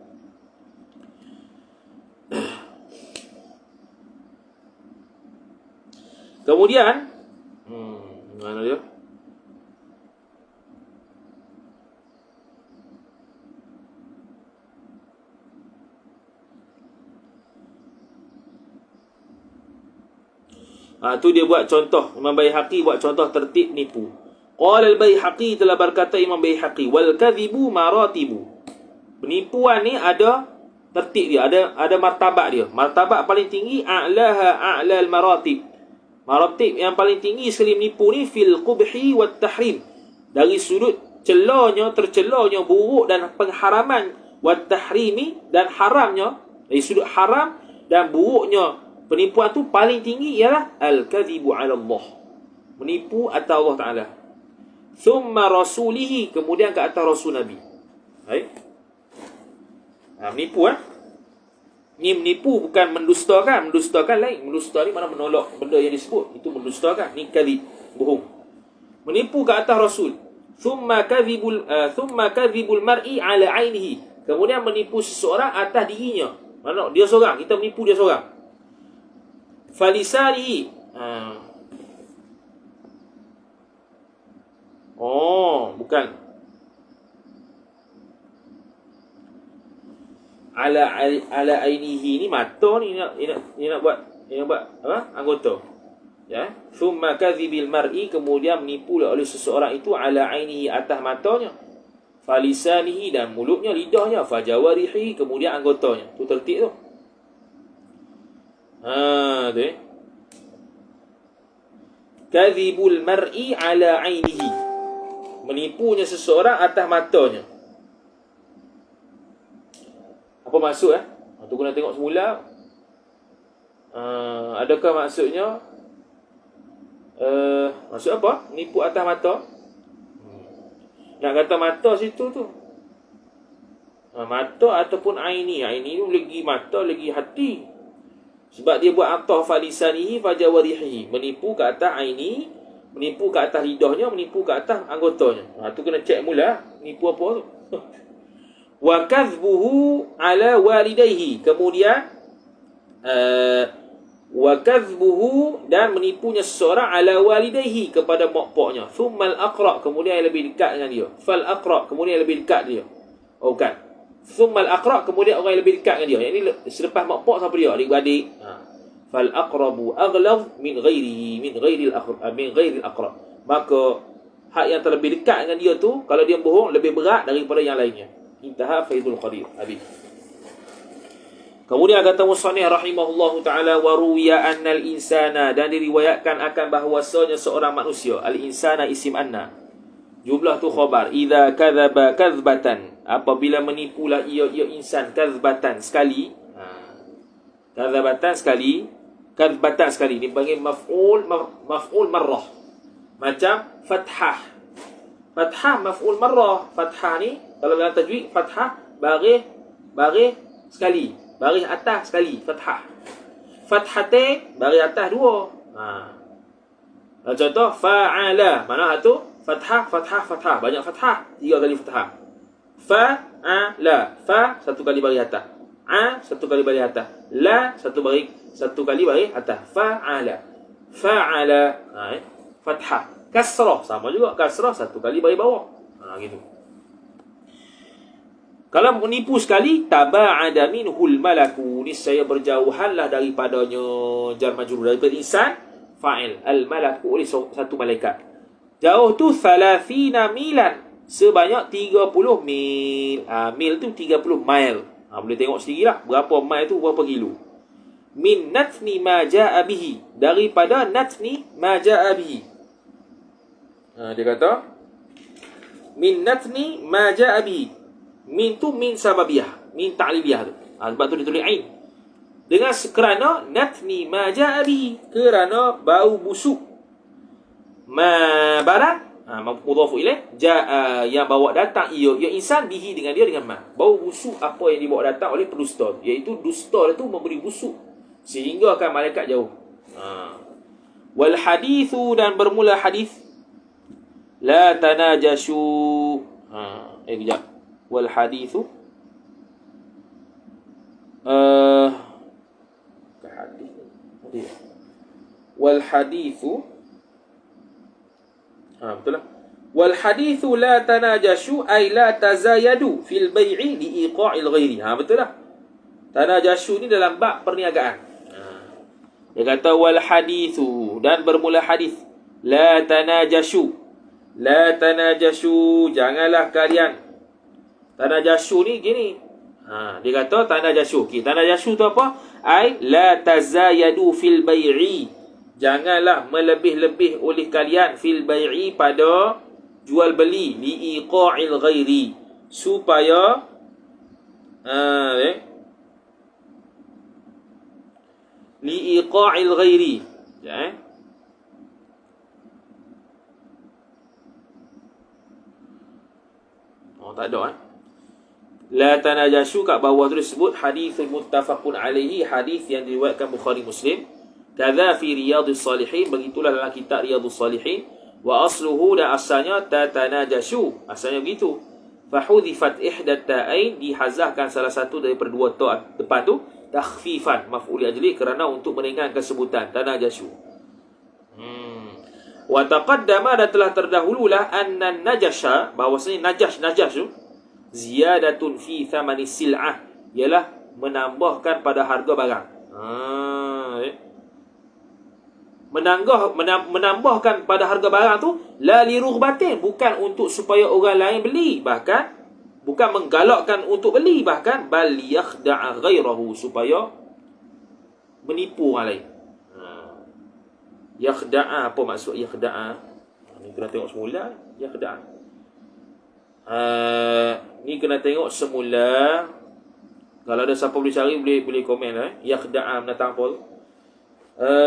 Kemudian mana dia? Tu dia buat contoh. Imam Baihaqi buat contoh tertib nipu. Qala al-Baihaqi, telah berkata Imam Baihaqi, wal kadhibu maratibu, penipuan ni ada tertib dia, ada martabat dia. Martabat paling tinggi, a'laha a'lal maratib, maratib yang paling tinggi sekali menipu ni, fil qubhi wat tahrim, dari sudut tercelanya buruk dan pengharaman, wat tahrimi, dan haramnya, dari sudut haram dan buruknya penipuan tu paling tinggi ialah al-kadhibu 'ala Allah, menipu atas Allah Ta'ala. Thumma rasulihi, kemudian ke atas Rasul Nabi. Menipu Ni menipu, bukan mendustakan. Mendustakan lain. Mendusta ni mana menolak benda yang disebut, itu mendustakan. Ni kadhib, bohong. Menipu ke atas Rasul. Thumma kadhibul mar'i ala ainihi, kemudian menipu seseorang atas dirinya. Mana dia seorang, kita menipu dia seorang. Falisanihi, bukan ala ainihi, ni mata ni nak buat apa? Anggota. Ya. Thumma kadhibil mar'i, kemudian menipu oleh seseorang itu, ala ainihi, atas matanya. Falisanihi, dan mulutnya, lidahnya. Fajawarihi, kemudian anggotanya. Tu tertib tu. Tu kadhibul mar'i ala ainihi, menipunya seseorang atas matanya. Apa maksud tu kena tengok semula. Adakah maksudnya Maksud apa? Menipu atas mata. Nak kata mata situ tu. Mata ataupun aini. Aini tu lagi mata, lagi hati. Sebab dia buat atah falisanihi fajawarihi. Menipu ke atas aini, menipu ke atas lidahnya, menipu ke atas anggotanya. Tu kena cek mula. Menipu apa tu? Wa kadhbuhu ala walidayhi. Kemudian wa kadhbuhu, dan menipunya seseorang ala walidayhi, kepada mak paknya. Thummal aqra, kemudian yang lebih dekat dengan dia. Fal aqra, kemudian yang lebih dekat dia. Oh bukan. Thummal aqra, kemudian orang yang lebih dekat dengan dia. Yang ni selepas mak pak siapa dia? Adik-beradik. Fal aqrabu aghlaz min ghairihi, min ghairil aqrab. Maka hak yang terlebih dekat dengan dia tu, kalau dia bohong, lebih berat daripada yang lainnya. Intaha Faidul Qadir. Habis. Kemudian kata musannif rahimahullahu taala, wa ruwiya annal insana, dan diriwayatkan akan bahawasanya seorang manusia, al insana isim anna, jumlah tu khabar, idza kadzaba kadzbatan, apabila menipulah ia insan, kadzbatan sekali, kadzbatan sekali, kadzbatan sekali, ni panggil maf'ul marrah. Macam fathah, fathah maf'ul marrah. Fathah ni kalau dalam tajwid, fathah baris sekali, baris atas sekali, fathah. Fathatain, baris atas dua. Contoh fa'ala, mana tu? Fathah, fathah, fathah, banyak fathah, 3 kali fathah. Fa'ala, fa satu kali baris atas, satu kali baris atas, la satu kali baris atas. Fa'ala, fa'ala, fathah. Kasrah sama juga, kasrah satu kali baris bawah. Gitu. Kalau menipu sekali, taba'ada minhul malaku, niscaya berjauhanlah daripadanya, jar majrur, daripada insan, fa'il, al malaku, oleh satu malaikat. Jauh tu 30 milan, sebanyak 30 mil. Mil tu 30 mile. Boleh tengok sendiri lah berapa mile tu, berapa kilo. Min natni ma ja'a bihi, daripada natni ma ja'a bihi. Dia kata min natni ma ja'a bihi. Min tu min sababiyah, min ta'liliyah tu. Sebab tu ditulis ain. Dengan kerana natni ma ja'a bihi, kerana bau busuk. Ma barang, mudhafu ilaih, ja'a yang bawa datang ia insan, bihi dengan dia, dengan ma. Bau busuk apa yang dibawa datang oleh pendusta, iaitu dusta itu memberi busuk sehingga akan malaikat jauh. Wal hadithu, dan bermula hadis, la tanajashu. Kejap. Wal hadithu wal hadithu betul lah. Wal hadithu la tanajashu ay la tazayadu fil bai'i li iqa'il ghairi. Betul lah. Tanajashu ni dalam bab perniagaan. Dia kata wal hadithu, dan bermula hadis, la tanajashu, la tanajashu, janganlah kalian. Tanajashu ni gini. Dia kata tanajashu. Tanajashu tu apa? Ai la tazayadu fil bai'i, janganlah melebih-lebih oleh kalian fil bai'i, pada jual beli, li iqa'il ghairi, supaya li iqa'il ghairi, tak ada La tanajashu, kat bawah tu disebut hadithul muttafaqun alaihi, hadith yang diriwayatkan Bukhari Muslim. Kadza fi Riyadhus Salihin, begitulah dalam kitab Riyadhus Salihin. Wa asluhu, dan asalnya tatanajashu, asalnya begitu. Fahudhifat ihdat ta'ain, dihazahkan salah satu daripada dua ta depan tu, takhfifan maf'ul ajli, kerana untuk meringankan sebutan tanajashu. Wa taqaddama, dan telah terdahululah anna najasha, bahawasanya najash tu ziyadatun fi thamani sil'ah, ialah menambahkan pada harga barang. Menambahkan pada harga barang tu la li rughbatin, bukan untuk supaya orang lain beli, bahkan bukan menggalakkan untuk beli, bahkan bal yakhda'a ghairahu, supaya menipu orang lain. Yakhda'a, apa maksud yakhda'a? Ni kena tengok semula. Yakhda'a ni kena tengok semula. Kalau ada siapa boleh cari, boleh komen lah. Yakhda'a menatang apa tu?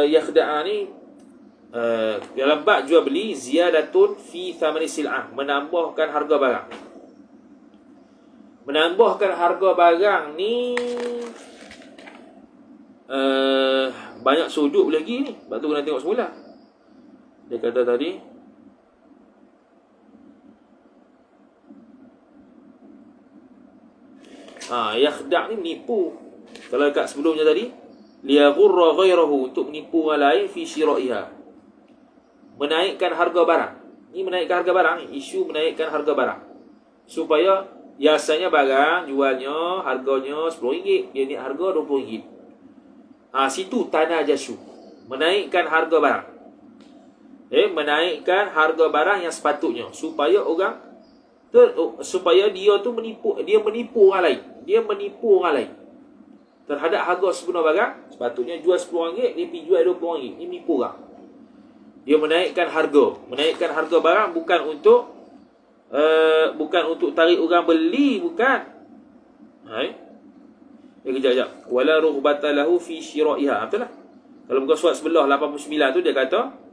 Yakhda'a ni dalam bab jual beli, ziyadatun fi thamani sil'ah, menambahkan harga barang. Menambahkan harga barang ni banyak sudut lagi ni. Sebab tu kena tengok semula. Dia kata tadi, yakhda' ni menipu. Kalau dekat sebelumnya tadi, liyaghurra ghairahu, untuk menipu orang lain fi syira'iha, menaikkan harga barang. Ni menaikkan harga barang ni, isu menaikkan harga barang. Supaya biasanya barang jualnya harganya RM10, dia naik harga RM20. Situ tanajasu, menaikkan harga barang. Menaikkan harga barang yang sepatutnya, supaya orang supaya dia tu menipu orang lain. Dia menipu orang lain terhadap harga sebenar barang. Sepatutnya jual RM10, dia pergi jual RM20. Ini menipu orang. Dia menaikkan harga. Menaikkan harga barang bukan untuk tarik orang beli, bukan. Kejap. Wala rughbata lahu fi syira'iha. Betul lah. Kalau buka surat sebelah 89 tu dia kata,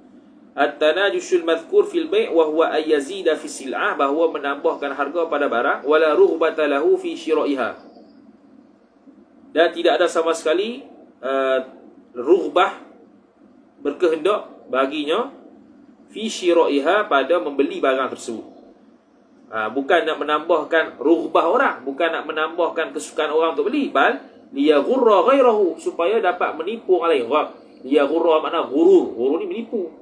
at-tanajusul madhkur fil bai' wa huwa ay yazida fi sil'ah, bahawa menambahkan harga pada barang, wala rughbata lahu fi syira'iha, dan tidak ada sama sekali rughbah, berkehendak baginya, fi syira'iha, pada membeli barang tersebut. Bukan nak menambahkan rughbah orang, bukan nak menambahkan kesukaan orang untuk beli, bal liyaghurra ghairahu, supaya dapat menipu orang lain. Liyaghurra makna ghurur. Ghurur ni menipu.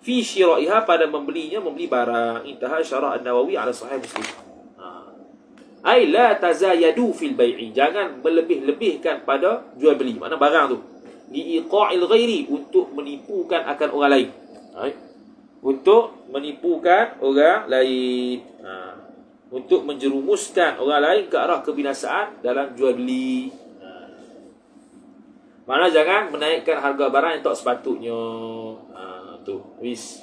Fi syira'iha, pada membeli barang. Intaha syarah An-Nawawi ala sahih Muslim. Ai la tazayadu fil bai'i, jangan berlebih-lebihkan pada jual beli. Makna barang tu liiqa'il ghairi, untuk menipukan akan orang lain. Untuk menipukan orang lain, untuk menjerumuskan orang lain ke arah kebinasaan dalam jual beli. Makna jangan menaikkan harga barang yang tak sepatutnya. Tu wis.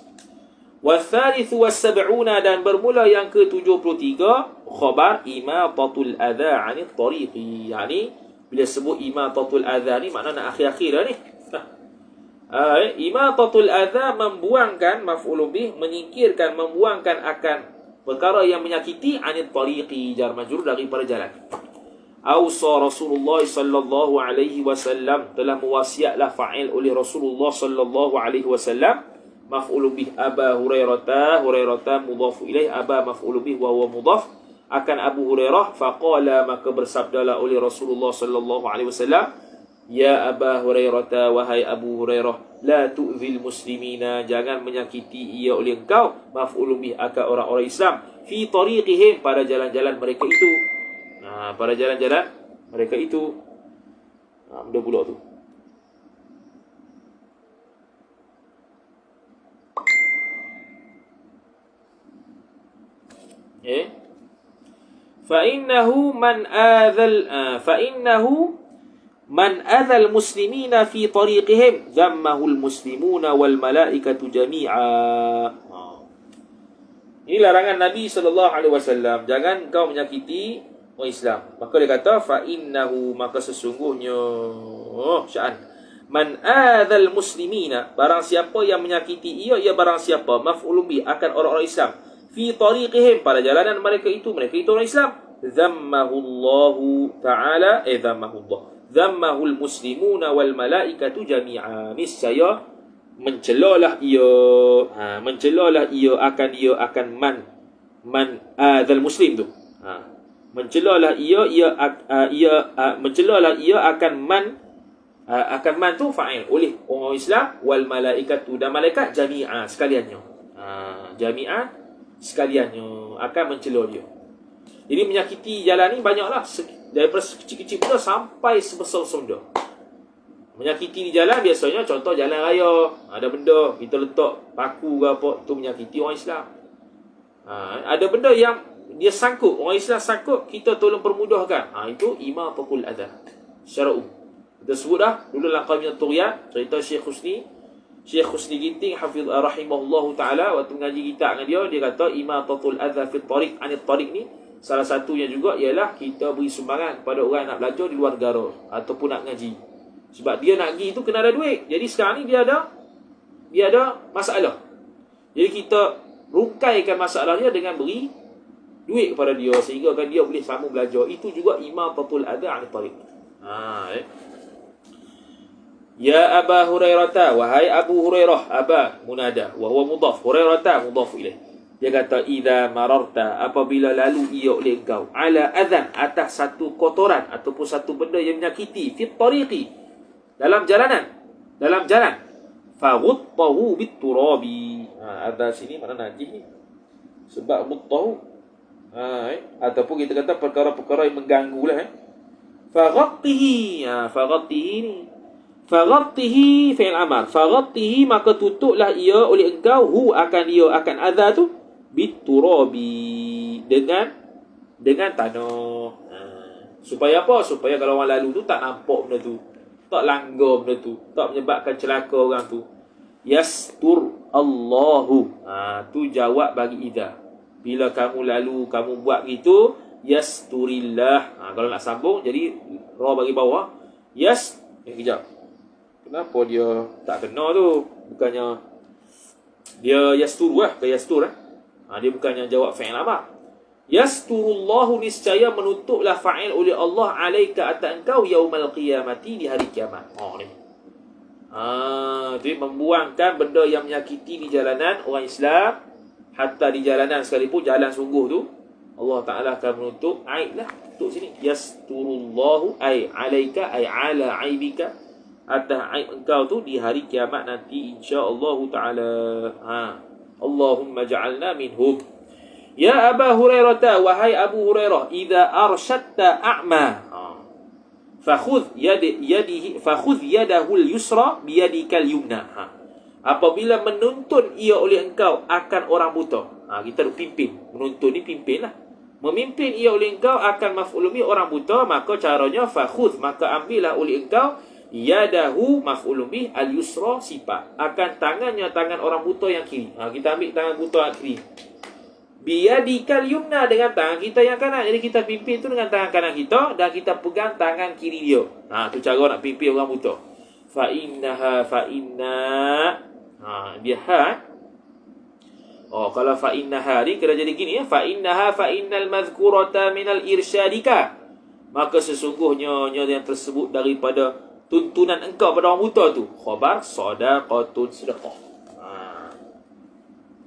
Wathalithu was-sab'una, dan bermula yang ke-73, khabar imatatul adha 'anil tariqi. Yani bila sebut imatatul adha ni, makna nak akhir-akhir dah ni. Imatatul adha, membuangkan, maf'ul bih, menyingkirkan, membuangkan akan perkara yang menyakiti, 'anil tariqi, jar majrur, daripada jalan. Ausa Rasulullah sallallahu alaihi wasallam, telah mewasiatlah fa'il oleh Rasulullah sallallahu alaihi wasallam, maf'ul bih Aba Hurairah, mudhaf ilaih, Aba maf'ul bih wa huwa mudhaf, akan Abu Hurairah. Faqala, maka bersabdalah oleh Rasulullah sallallahu alaihi wasallam, ya Aba Hurairah, wahai Abu Hurairah, la tu'zil muslimina, jangan menyakiti ia oleh engkau, maf'ul bih akan orang-orang Islam, fi tariqihim, pada jalan-jalan mereka itu. Pada jalan-jalan mereka itu. Benda pula tu. Fa'innahu man adhal muslimina fi tariqihim, zammahul muslimuna wal malaikatu jami'a. Ini larangan Nabi SAW. Jangan kau menyakiti orang Islam. Maka dia kata, fa'innahu, maka sesungguhnya, sya'an, man adhal muslimina, barang siapa yang menyakiti ia barang siapa, maf'ulun bi, akan orang-orang Islam, fi tariqihim, pada jalanan mereka itu orang Islam, zammahullahu ta'ala, zammahul muslimuna wal malaikatu jami'a, niscaya mencelalah ia akan man adhal muslim tu. Mencelalah ia akan man tu fa'il oleh orang Islam, wal malaikatu, dan malaikat, jami'a, sekaliannya. Jami'a, sekaliannya akan mencela dia. Jadi menyakiti jalan ni banyaklah, daripada kecil-kecil benda sampai sebesar-besar benda. Menyakiti di jalan biasanya, contoh jalan raya, ada benda kita letak paku ke apa, itu menyakiti orang Islam. Ada benda yang dia sangkut, orang Islam sangkut, kita tolong permudahkan. Itu imatatul adha secara kita sebut dah dulu dalam Qamiyat Tughyan, cerita Syekh Husni Ginting hafiz rahimahullahu taala, waktu mengaji kita dengan dia kata imatatul adha fi tariq, 'anil tariq ni salah satunya juga ialah kita beri sumbangan kepada orang nak belajar di luar negara ataupun nak ngaji. Sebab dia nak pergi tu kena ada duit. Jadi sekarang ni dia ada dia ada masalah. Jadi kita rungkaikan masalahnya dengan beri duit kepada dia sehingga kan dia boleh sambung belajar. Itu juga imatatul adha 'anil tariq. Ya Aba Hurairah, wahai Abu Hurairah, Aba munada wa huwa mudhaf, Hurairah mudhaf ilaih. Dia kata idza mararta, apabila lalu ia oleh engkau, ala adhan, atas satu kotoran ataupun satu benda yang menyakiti, fit tariqi, dalam jalanan, dalam jalan, faghuttahu bit turabi. Ada sini mana najis ni? Sebab ghuttahu ataupun kita kata perkara-perkara yang mengganggu lah. Faghattihi, faghattihi ni, faghattihi fi'il amar, faghattihi maka tutuplah ia oleh engkau, hu akan dia, akan adha tu, biturabi, dengan tanah. Supaya apa? Supaya kalau orang lalu tu tak nampak benda tu, tak langgar benda tu, tak menyebabkan celaka orang tu. Yastur Allahu. Tu jawab bagi idza. Bila kamu lalu, kamu buat gitu, yasturillah. Kalau nak sambung, jadi ra bagi bawah. Kejap. Kenapa dia tak kena tu? Bukannya dia yastur lah, ke yastur dia bukannya jawab fa'il amar. Yasturullahu, niscaya menutuplah fa'il oleh Allah, alaika atas engkau, yaumal qiyamati, di hari kiamat. Ni. Jadi membuangkan benda yang menyakiti di jalanan orang Islam, hatta di jalanan sekalipun, jalan sungguh tu, Allah Ta'ala akan menutup aib lah. Tutup sini. Yasturullahu ay alaika ay ala aibika, atas aib engkau tu di hari kiamat nanti, insya-Allah Ta'ala. Allahumma ja'alna minhum. Ya Aba Hurairah, wahai Abu Hurairah, idza arsyadta a'ma, fakhudh yadahu al-yusra biyadika al-yumna. Apabila menuntun ia oleh engkau akan orang buta. Kita duk pimpin. Menuntun ni pimpin lah. Memimpin ia oleh engkau akan maf'ulumi orang buta, maka caranya fakhudh, maka ambillah oleh engkau, yadahu maf'ulumi al-yusra, sifat, akan tangannya, tangan orang buta yang kiri. Kita ambil tangan buta yang kiri. Biyadikal yumna, dengan tangan kita yang kanan. Jadi kita pimpin tu dengan tangan kanan kita, dan kita pegang tangan kiri dia. Tu cara nak pimpin orang buta. Fa inna dia kalau fa innaha ni kena jadi gini ya. Fa innal madhkurata minal irsyadika, maka sesungguhnya yang tersebut daripada tuntunan engkau pada orang buta tu, khabar sadaqatun sedekah.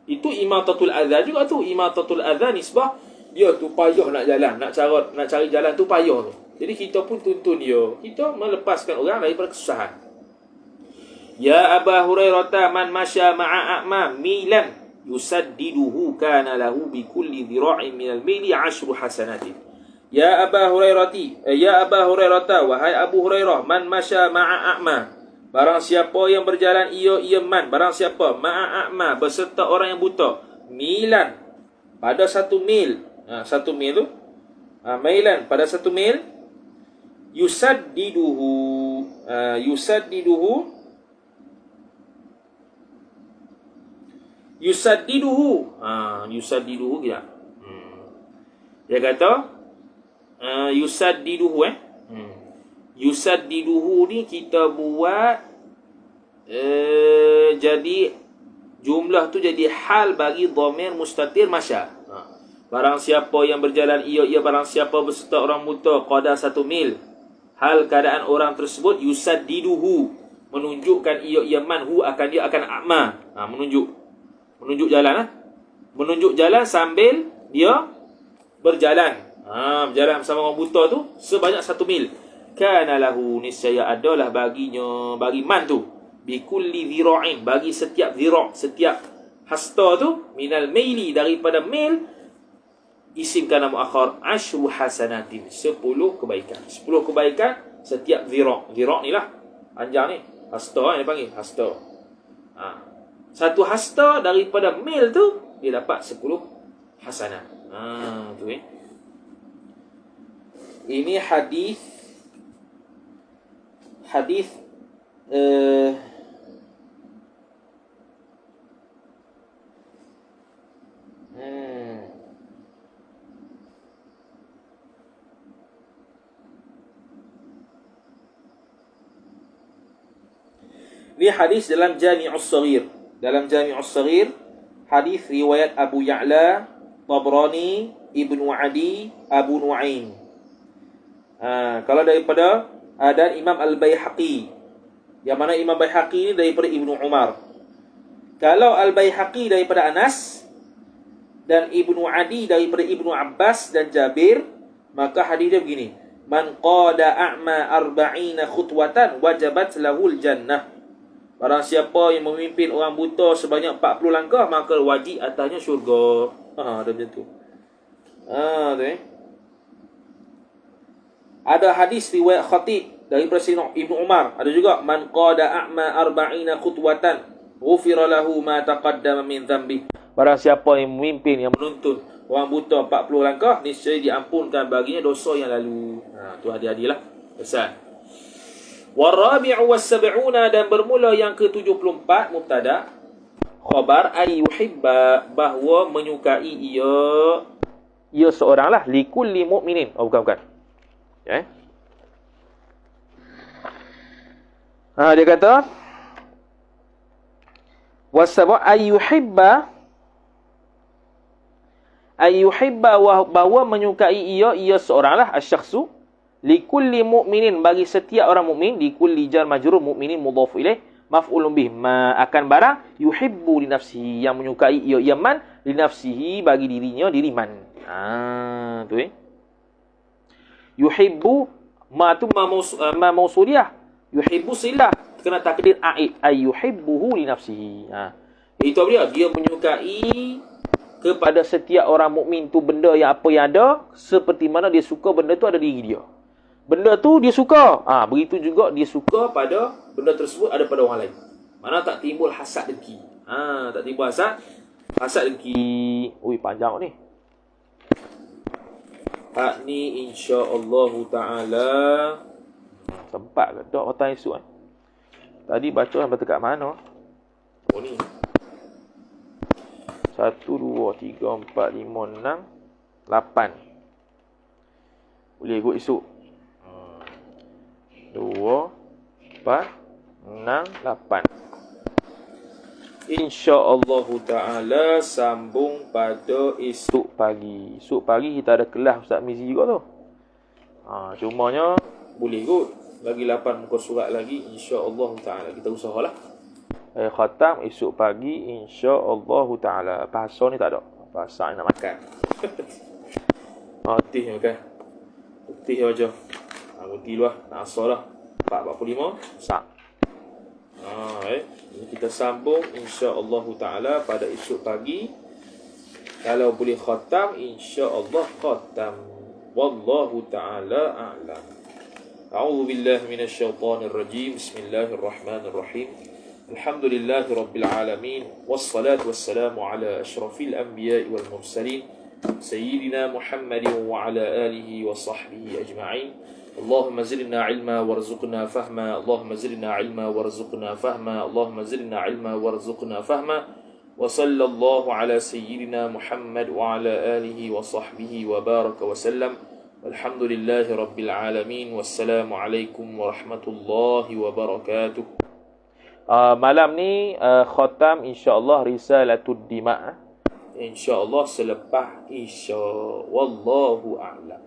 Itu imatatul adha juga tu. Imatatul adha nisbah dia tu payah nak jalan, nak cari jalan tu payah tu. Jadi kita pun tuntun dia, kita melepaskan orang daripada kesusahan. Ya Aba Hurairah, man masya ma'a a'ma milan yusaddiduhu kana lahu bi kulli dhira'in minal mili 10 hasanatin. Ya Aba Hurairah, wahai Abu Hurairah, man masya ma'a a'ma, barang siapa yang berjalan ia man, barang siapa ma'a a'ma, beserta orang yang buta, milan, pada 1 mil. 1 mil tu mailan, pada 1 mil, yusaddiduhu kita. Dia kata yusaddiduhu yusaddiduhu ni kita buat jadi jumlah tu jadi hal bagi dhamir mustatir masya. Barang siapa yang berjalan ia barang siapa beserta orang buta qadar 1 mil, hal keadaan orang tersebut yusaddiduhu, menunjukkan ia manhu, akan dia akan a'ma. Menunjuk jalan menunjuk jalan sambil dia berjalan. Berjalan bersama orang buta tu sebanyak 1 mil. Kana lahu, niscaya adalah baginya, bagi man tu, bi kulli dhira'in, bagi setiap dhira', setiap hasta tu, minal maili, daripada mil, isim kana muakhar, 10 hasanatin, 10 kebaikan. 10 kebaikan setiap dhira'. Dhira' ni lah panjang ni, hasta dia panggil hasta. Satu hasta daripada mil tu dia dapat 10 hasanah. Tu ini hadis ini hadis dalam Jami'us Shaghir. dalam Jami'us Saghir, hadis riwayat Abu Ya'la, Tabrani, Ibnu Adi, Abu Nu'aim. Kalau daripada dan Imam Al-Baihaqi, yang mana Imam Baihaqi ni daripada Ibnu Umar. Kalau Al-Baihaqi daripada Anas dan Ibnu Adi daripada Ibnu Abbas dan Jabir, maka hadis dia begini: Man qada a'ma 40 khutwatan wajabat lahul jannah. Barang siapa yang memimpin orang buta sebanyak 40 langkah, maka wajib atasnya syurga. Ada macam tu. Tu. Ada hadis riwayat Khatib daripada Sayyidina Ibnu Umar. Ada juga man qada a'ma 40 khutwatan ghufira lahu ma taqaddama min dhanbi. Barang siapa yang memimpin, yang menuntun orang buta 40 langkah, niscaya diampunkan baginya dosa yang lalu. Tu hadiah-hadiah lah. Pesan. Warabi'u was-sab'una, dan bermula yang ke-74 mubtada. Khabar ay yuhibba, bahawa menyukai ia seorang lah, likulli mu'minin. Bukan. Dia kata wasab'a ayyuhibba bahawa menyukai ia seoranglah asyakhsu likulli mu'minin, bagi setiap orang mukmin, likulli jar majrur mu'minin mudhaf ilaih maf'ulun bih ma akan barang yuhibbu li nafsihi, yang menyukai ia man li nafsihi, bagi dirinya diri man. Tu yuhibbu ma tu ma mausuliyah, yuhibbu silah kena takdir a'id ayyuhibbuhu li nafsihi. Itu dia menyukai kepada setiap orang mukmin tu benda yang apa yang ada, seperti mana dia suka benda tu ada diri dia. Benda tu dia suka. Begitu juga dia suka pada benda tersebut ada pada orang lain. Mana tak timbul hasad dengki. Tak timbul hasad dengki. Ui, panjang ni. Ni insya-Allah taala sempat ke tak petang esok kan? Tadi baca sampai dekat mana? Ni 1, 2, 3, 4, 5, 6, 8. Boleh ikut esok. 2, 4, 6, 8. InsyaAllah ta'ala sambung pada esok pagi. Esok pagi kita ada kelas Ustaz Mizi juga tu. Cumanya boleh ikut. Lagi 8 muka surat lagi, insya-Allah taala. Kita usahalah. Khatam esok pagi, insya-Allah taala. Bahasa ni tak ada. Bahasa ni nak makan. Tih makan. Tih aja. Roti lah, nak asal lah. 4.45 sak. Ini kita sambung insya-Allah taala pada esok pagi. Kalau boleh khatam, insya-Allah khatam. Wallahu taala a'lam. A'udzu billahi minasy syaithanir rajim. Bismillahirrahmanirrahim. Alhamdulillahi rabbil alamin, wassalatu wassalamu ala asyrafil anbiya'i wal mursalin sayyidina Muhammadin wa ala alihi wa sahbihi ajma'in. Allahumma zidna ilma warzuqna fahma. Allahumma zidna ilma warzuqna fahma. Allahumma zidna ilma warzuqna fahma. Wa sallallahu ala sayyidina Muhammad wa ala alihi wa sahbihi wa baraka wa sallam. Alhamdulillahi rabbil alamin. Wassalamualaikum warahmatullahi wabarakatuh. Malam ni khatam insya-Allah Risalatud Dima'. Insya-Allah selepas Isya. Wallahu a'lam.